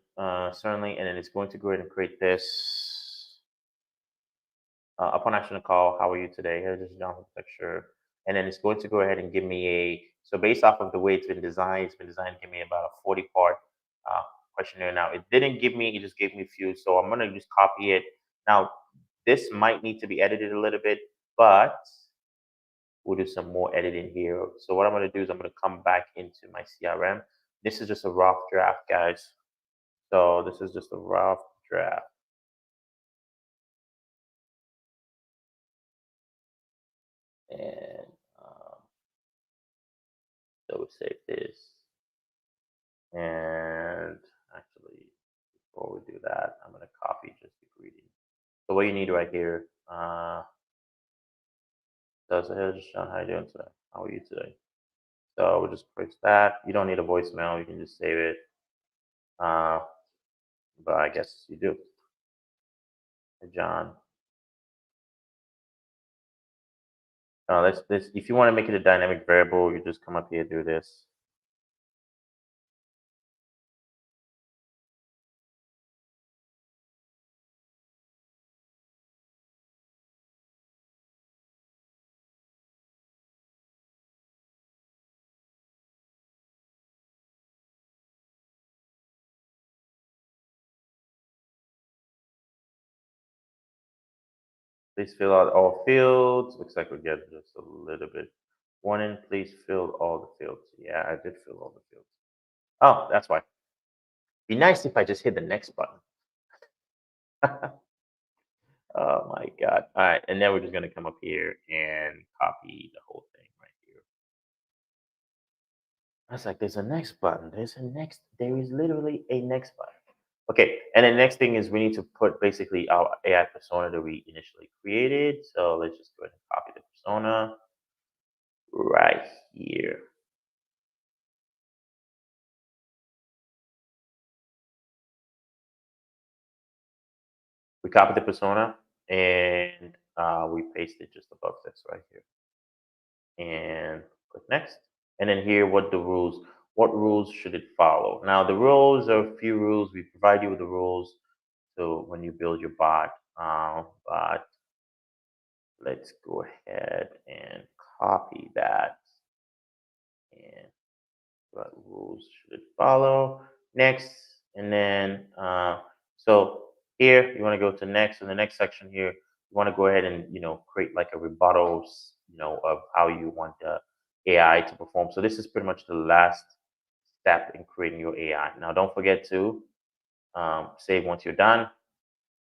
certainly, and then it's going to go ahead and create this. Upon action call, how are you today? Here's this John picture. And then it's going to go ahead and give me so based off of the way it's been designed to give me about a 40-part questionnaire. Now, it didn't give me, it just gave me a few. So I'm going to just copy it. Now, this might need to be edited a little bit, but we'll do some more editing here. So what I'm going to do is I'm going to come back into my CRM. This is just a rough draft, guys. So this is just a rough draft. And so we'll save this. And actually, before we do that, I'm going to copy just the greeting. So what you need right here, so here's Sean, how you doing today? How are you today? So we'll just press that. You don't need a voicemail. You can just save it. But I guess you do. Hey, John. This. If you want to make it a dynamic variable, you just come up here, do this. Please fill out all fields. Looks like we get just a little bit. Warning, please fill all the fields. Yeah, I did fill all the fields. Oh, that's why. Be nice if I just hit the next button. Oh my God. All right. And then we're just going to come up here and copy the whole thing right here. I was like, there's a next button. There is literally a next button. Okay. And the next thing is we need to put basically our AI persona that we initially created. So let's just go ahead and copy the persona right here. We copy the persona and we paste it just above this right here. And click next. And then here, what rules should it follow? Now the rules are a few rules. We provide you with the rules so when you build your bot. But let's go ahead and copy that. And what rules should it follow? Next, and then so here you want to go to next. In the next section here, you want to go ahead and create like a rebuttal, of how you want the AI to perform. So this is pretty much the last step in creating your AI. Now don't forget to save once you're done.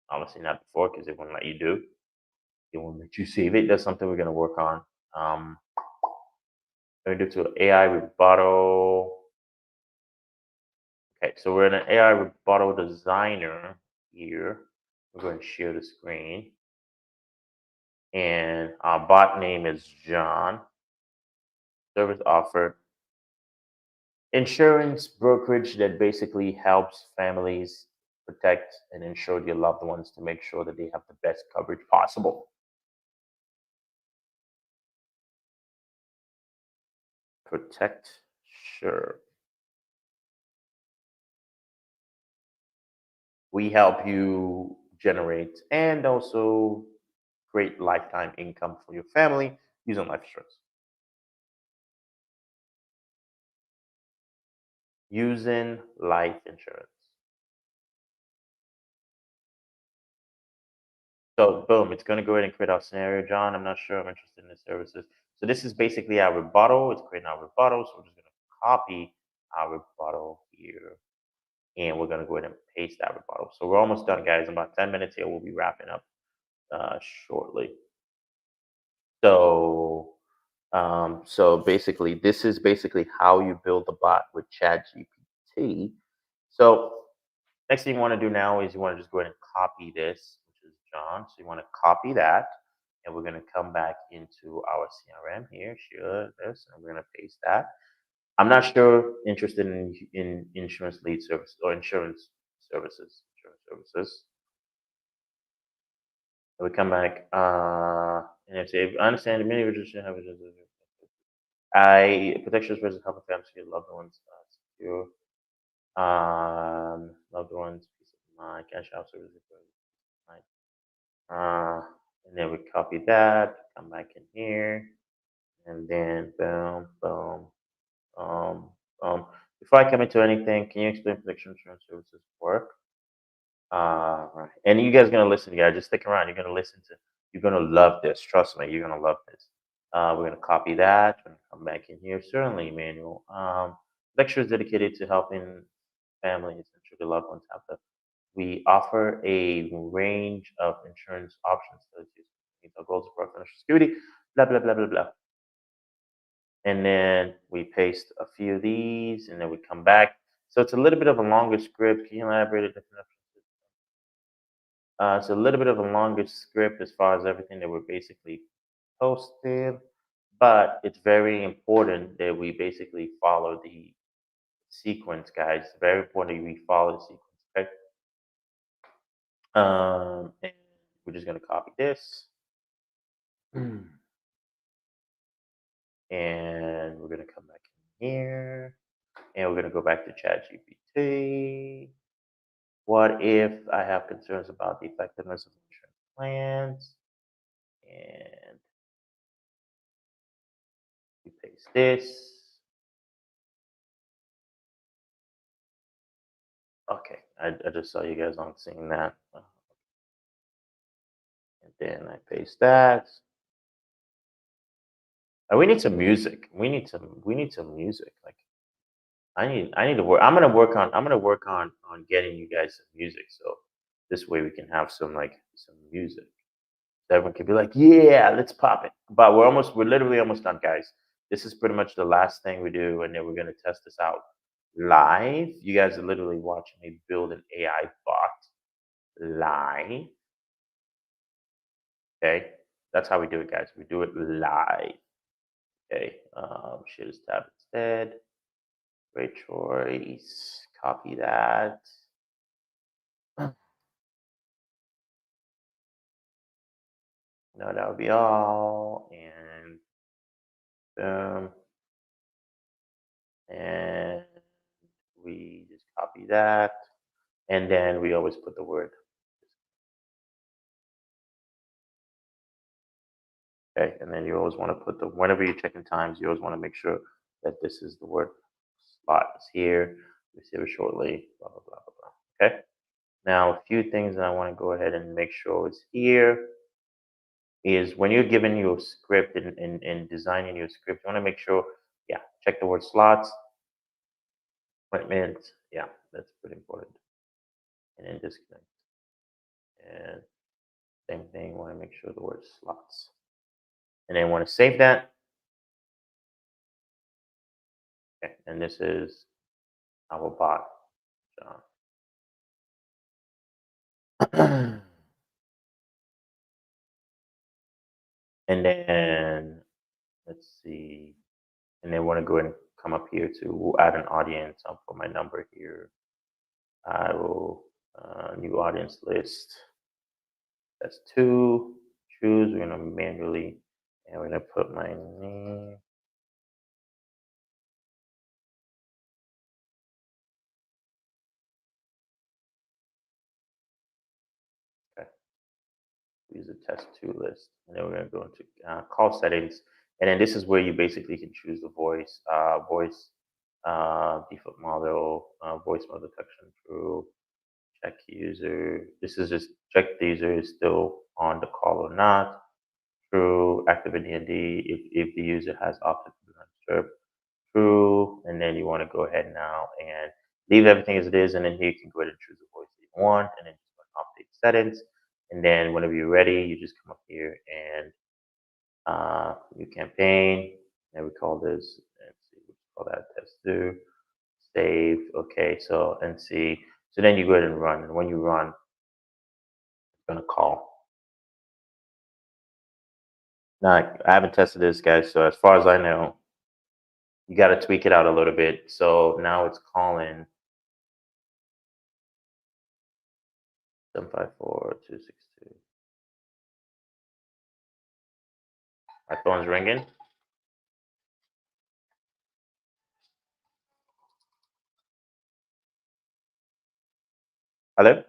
Obviously not before because it won't let you do. It won't let you save it. That's something we're gonna work on. We're gonna do to AI rebuttal. Okay, so we're in an AI rebuttal designer here. We're going to share the screen. And our bot name is John. Service offered. Insurance brokerage that basically helps families protect and insure your loved ones to make sure that they have the best coverage possible. Protect, sure. We help you generate and also create lifetime income for your family using life insurance. Using life insurance. So boom, it's going to go ahead and create our scenario, John. I'm not sure I'm interested in the services. So this is basically our rebuttal. It's creating our rebuttal. So we're just going to copy our rebuttal here. And we're going to go ahead and paste that rebuttal. So we're almost done, guys. In about 10 minutes here, we'll be wrapping up shortly. So basically, this is basically how you build a bot with ChatGPT. So next thing you want to do now is you want to just go ahead and copy this, which is John. So you want to copy that, and we're going to come back into our CRM here, share this, and we're going to paste that. I'm not sure interested in insurance lead service or insurance services. And we come back and if say, I understand the many regions should have I protection versus helping families secure loved ones secure loved ones peace of mind, cash out services. And then we copy that, come back in here, and then boom, boom, um, before I come into anything, can you explain protection insurance services work? Right. And you guys are gonna listen, guys. Just stick around. You're gonna listen to. You're gonna love this. Trust me. You're gonna love this. We're gonna copy that. We're gonna come back in here. Certainly, Emmanuel. Lectures dedicated to helping families and sure the loved ones have the. We offer a range of insurance options to meet our goals for financial security. Blah blah blah blah blah. And then we paste a few of these, and then we come back. So it's a little bit of a longer script. Can you elaborate a different? It's a little bit of a longer script as far as everything that we're basically posted, but it's very important that we basically follow the sequence, guys. It's very important that we follow the sequence. Okay. And we're just gonna copy this, and we're gonna come back in here, and we're gonna go back to ChatGPT. What if I have concerns about the effectiveness of insurance plans? And we paste this. Okay, I just saw you guys aren't seeing that. And then I paste that. We need some music. We need some music. Like I need to work. I'm gonna work on getting you guys some music. So this way we can have some music. So everyone can be like, yeah, let's pop it. But we're literally almost done, guys. This is pretty much the last thing we do, and then we're gonna test this out live. You guys are literally watching me build an AI bot live. Okay, that's how we do it, guys. We do it live. Okay, share this tab instead. Great choice. Copy that. No, that would be all. And boom. And we just copy that. And then we always put the word. Okay, and then you always want to put whenever you're checking times, you always want to make sure that this is the word slot is here. Receive it shortly. Blah blah blah blah blah. Okay. Now a few things that I want to go ahead and make sure is here is when you're giving your script and designing your script, you want to make sure, yeah, check the word slots, appointments. Yeah, that's pretty important. And then disconnect. And same thing, want to make sure the word slots. And then want to save that. Okay, and this is our bot. And then let's see. And then want to go ahead and come up here to add an audience. I'll put my number here. I will New audience list. That's 2. Choose. We're gonna manually, and we're gonna put my name. Okay. Use the test 2 list, and then we're gonna go into call settings, and then this is where you basically can choose the voice, default model, voice model detection true. Check user. This is just check the user is still on the call or not. True. Activate DND if the user has opted to do not disturb. True. And then you want to go ahead now and leave everything as it is. And then here you can go ahead and choose the voice that you want. And then just update settings. And then whenever you're ready, you just come up here and new campaign. And we call this, let's see, we call that test 2. Save. Okay. So, and see. So then you go ahead and run. And when you run, it's going to call. Now, I haven't tested this, guys. So as far as I know, you got to tweak it out a little bit. So now it's calling 754-262. My phone's ringing. Hello?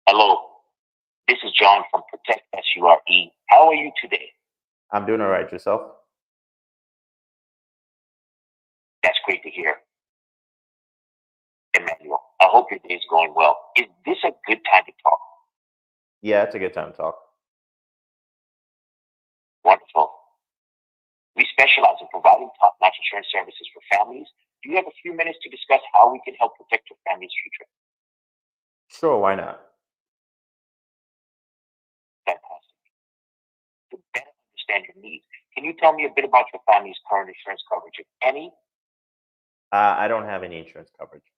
Hello, this is John from Protect SURE. How are you today? I'm doing all right. Yourself? That's great to hear. Emmanuel, I hope your day is going well. Is this a good time to talk? Yeah, it's a good time to talk. Wonderful. We specialize in providing top-notch insurance services for families. Do you have a few minutes to discuss how we can help protect your family's future? Sure, why not? Fantastic. To better understand your needs, can you tell me a bit about your family's current insurance coverage, if any? I don't have any insurance coverage.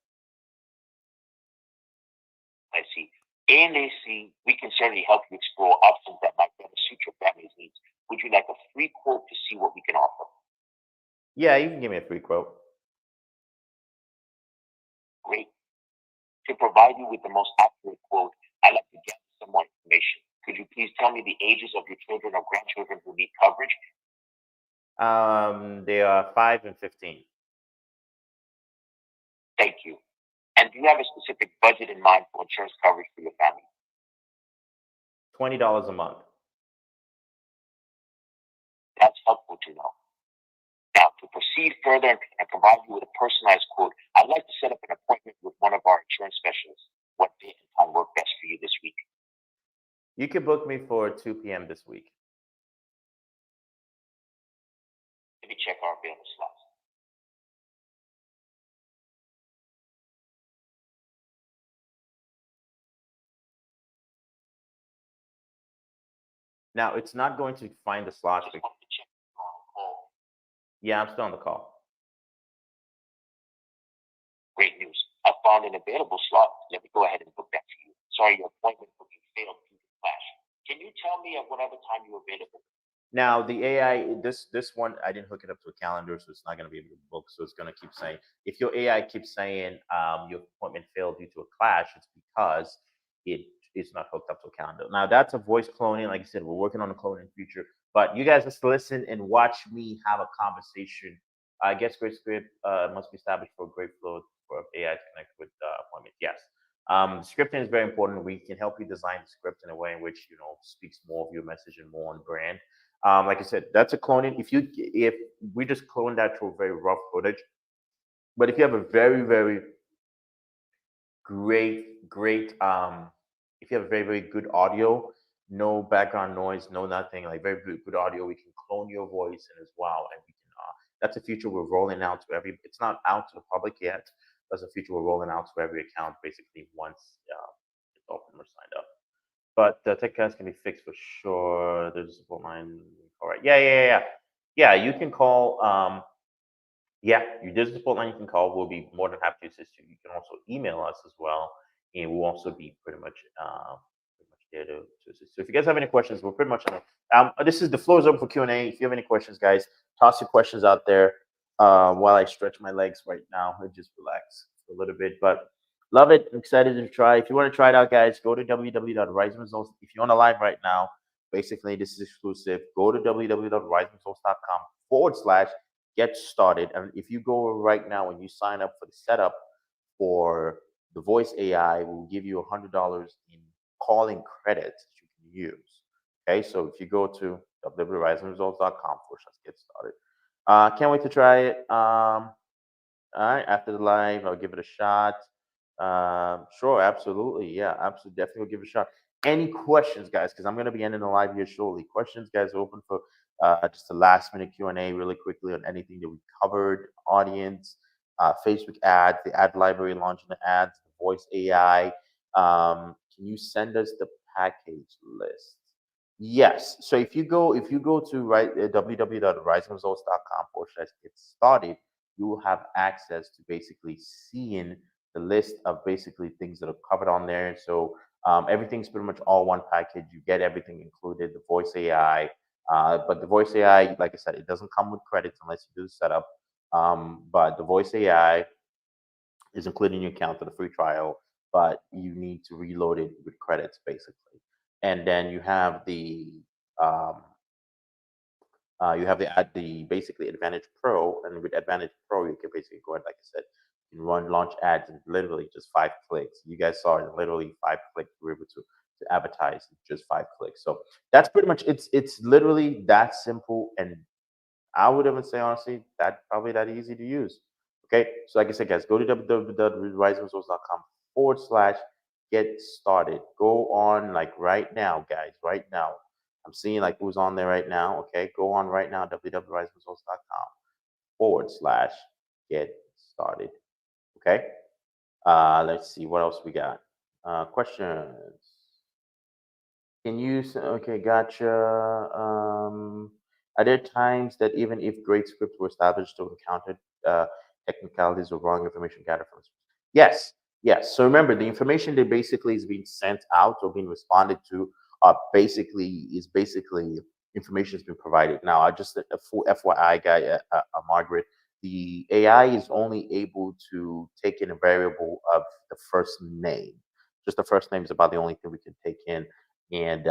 I see. ANAC, we can certainly help you explore options that might better suit your family's needs. Would you like a free quote to see what we can offer? Yeah, you can give me a free quote. Great. To provide you with the most accurate quote, I'd like to gather some more information. Could you please tell me the ages of your children or grandchildren who need coverage? They are 5 and 15. Thank you. And do you have a specific budget in mind for insurance coverage for your family? $20 a month. That's helpful to know. Now, to proceed further and provide you with a personalized quote, I'd like to set up an appointment with one of our insurance specialists. What date and time work best for you this week? You can book me for 2 p.m. this week. Let me check our available slots. Now, it's not going to find the slots. Just wanted to check if you're on the call. Yeah, I'm still on the call. Great news. I found an available slot. Let me go ahead and book that for you. Sorry, your appointment booking failed due to clash. Can you tell me at whatever time you're available? Now the AI, this one, I didn't hook it up to a calendar, so it's not going to be able to book. So it's going to keep saying, if your AI keeps saying your appointment failed due to a clash, it's because it is not hooked up to a calendar. Now that's a voice cloning. Like I said, we're working on a cloning in the future, but you guys just listen and watch me have a conversation. I guess great script must be established for a great flow for AI to connect with appointment. Yes. Scripting is very important. We can help you design the script in a way in which speaks more of your message and more on brand. Like I said, that's a cloning. If we just clone that to a very rough footage, but if you have a very, very great, if you have a very, very good audio, no background noise, no nothing, like very good audio, we can clone your voice and as well, and we can. That's a feature we're rolling out to every. It's not out to the public yet. That's a feature we're rolling out to every account basically once it's open or signed up. But the tech guys can be fixed for sure. There's a support line. All right. Yeah, you can call. There's a support line you can call. We'll be more than happy to assist you. You can also email us as well, and we'll also be pretty much there to assist. So if you guys have any questions, we're pretty much on it. This is the floor is open for Q&A. If you have any questions, guys, toss your questions out there while I stretch my legs right now and just relax. for a little bit, but love it. I'm excited to try. If you want to try it out, guys, go to www.rizenresults. If you're on the live right now, basically this is exclusive. Go to www.rizenresults.com/get started. And if you go right now and you sign up for the setup for the voice AI, will give you $100 in calling credits that you can use. Okay, so if you go to www.rizenresults.com/get started. Can't wait to try it. All right, after the live, I'll give it a shot. Sure, absolutely. Yeah, absolutely. Definitely will give it a shot. Any questions, guys? Because I'm going to be ending the live here shortly. Questions, guys, open for just a last minute Q&A really quickly on anything that we covered. Audience, Facebook ads, the ad library launching the ads, the voice AI. Can you send us the package list? Yes. So if you go to www.riseresults.com/get started, you will have access to basically seeing the list of basically things that are covered on there. So everything's pretty much all one package. You get everything included, the voice AI. But the voice AI, like I said, it doesn't come with credits unless you do the setup. But the voice AI is included in your account for the free trial, but you need to reload it with credits basically. And then um, you have the basically Advantage Pro, and with Advantage Pro, you can basically go ahead, like I said, you can run launch ads in literally just 5 clicks. You guys saw it in literally 5 clicks. We were able to advertise in just 5 clicks. So that's pretty much it's literally that simple, and I would even say honestly that probably that easy to use. Okay, so like I said, guys, go to www.riseresults.com/get started. Go on like right now, guys, right now. I'm seeing like who's on there right now. Okay, go on right now, www.riseresults.com/get started. Okay, let's see what else we got. Questions. Can you okay, gotcha. Are there times that even if great scripts were established to encounter uh, technicalities or wrong information gathered from scripts? Yes, yes. So remember, the information that basically is being sent out or being responded to basically information has been provided. Now, I just a full FYI, guy, Margaret, the AI is only able to take in a variable of the first name. Just the first name is about the only thing we can take in, and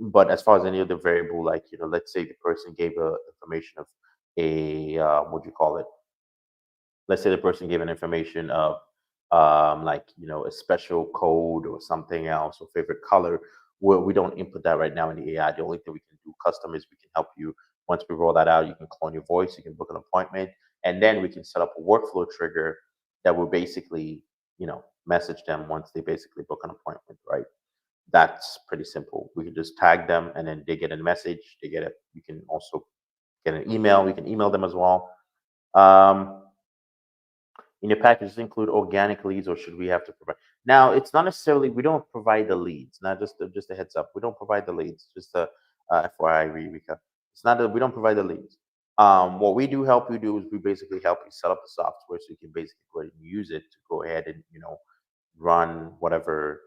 but as far as any other variable, like let's say the person gave a information of a what do you call it? Let's say the person gave an information of like a special code or something else or favorite color. Where we don't input that right now in the AI. The only thing we can do custom is we can help you once we roll that out. You can clone your voice, you can book an appointment, and then we can set up a workflow trigger that will basically message them once they basically book an appointment, right? That's pretty simple. We can just tag them and then they get a message. They get it. You can also get an email. We can email them as well. Um, in your packages include organic leads, or should we have to provide? Now, it's not necessarily we don't provide the leads. Not just a heads up. We don't provide the leads. Just a FYI, Rika. It's not that we don't provide the leads. What we do help you do is we basically help you set up the software so you can basically go ahead and use it to go ahead and run whatever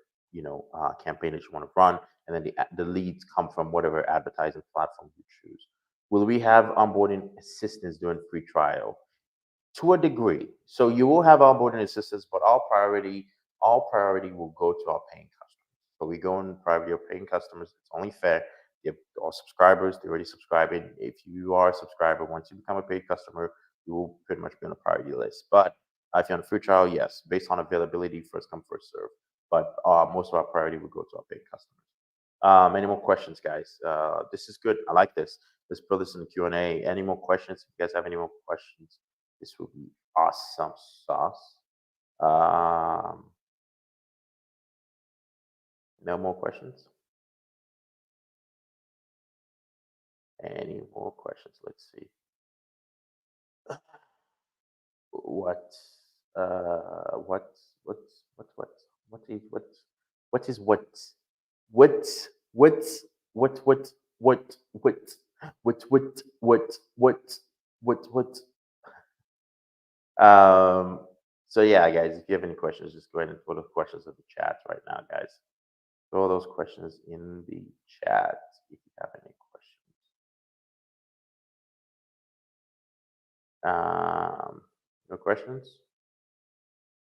campaign that you want to run, and then the leads come from whatever advertising platform you choose. Will we have onboarding assistance during free trial? To a degree. So you will have onboarding assistance, but all priority will go to our paying customers. So we go in priority of paying customers. It's only fair. If all subscribers, they're already subscribing. If you are a subscriber, once you become a paid customer, you will pretty much be on a priority list. But if you're on a free trial, yes, based on availability, first come, first serve. But most of our priority will go to our paid customers. Any more questions, guys? This is good. I like this. Let's put this in the Q&A. Any more questions? If you guys have any more questions, this will be awesome sauce. No more questions? Any more questions? Let's see. What? What? What? What? What? What is what? What is what? What? What? What? What? What? What? What? What? So yeah, guys, if you have any questions, just go ahead and put those questions in the chat right now, guys. Throw those questions in the chat if you have any questions. No questions?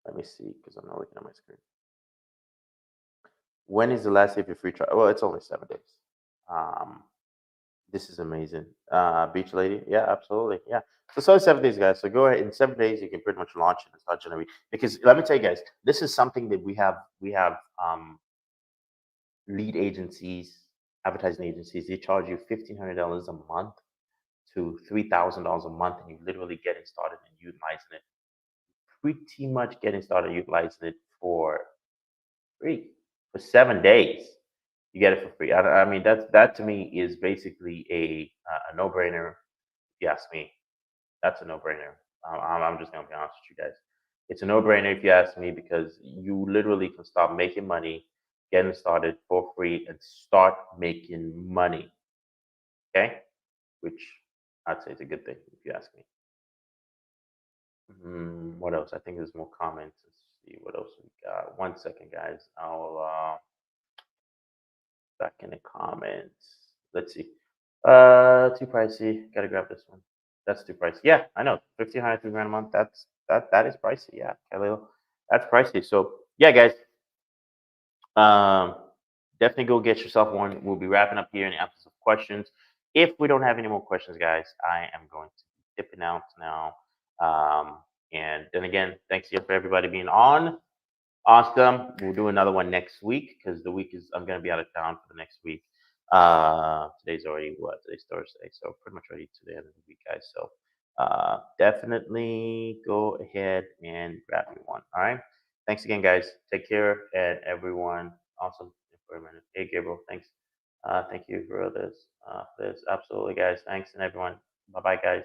Let me see, because I'm not looking at my screen. When is the last day of your free trial? Well, it's only 7 days. This is amazing. Beach Lady. Yeah, absolutely. Yeah. So it's only 7 days, guys. So go ahead. In 7 days, you can pretty much launch it and start generating. Because let me tell you guys, this is something that we have lead agencies, advertising agencies. They charge you $1,500 a month to $3,000 a month, and you literally getting started and utilizing it. Pretty much getting started utilizing it for free for 7 days. You get it for free. I mean, that to me is basically a no brainer. If you ask me, that's a no brainer. I'm just gonna be honest with you guys. It's a no brainer if you ask me, because you literally can start making money, getting started for free, and start making money. Okay, which I'd say is a good thing if you ask me. What else? I think there's more comments. Let's see what else we got. 1 second, guys. I'll back in the comments. Let's see. Too pricey. Gotta grab this one. That's too pricey. Yeah, I know. 1,500, $3 grand a month. That is pricey. Yeah, Khalil. That's pricey. So yeah, guys. Um, definitely go get yourself one. We'll be wrapping up here and answer some questions. If we don't have any more questions, guys, I am going to be dipping out now. And then again, thanks again for everybody being on. Awesome. We'll do another one next week, because the week is I'm gonna be out of town for the next week. Today's already what? Today's Thursday, so pretty much ready to the end of the week, guys. So definitely go ahead and grab me one. All right. Thanks again, guys. Take care, and everyone. Awesome. For a minute. Hey, Gabriel. Thanks. Thank you for this. Absolutely, guys. Thanks, and everyone. Bye, bye, guys.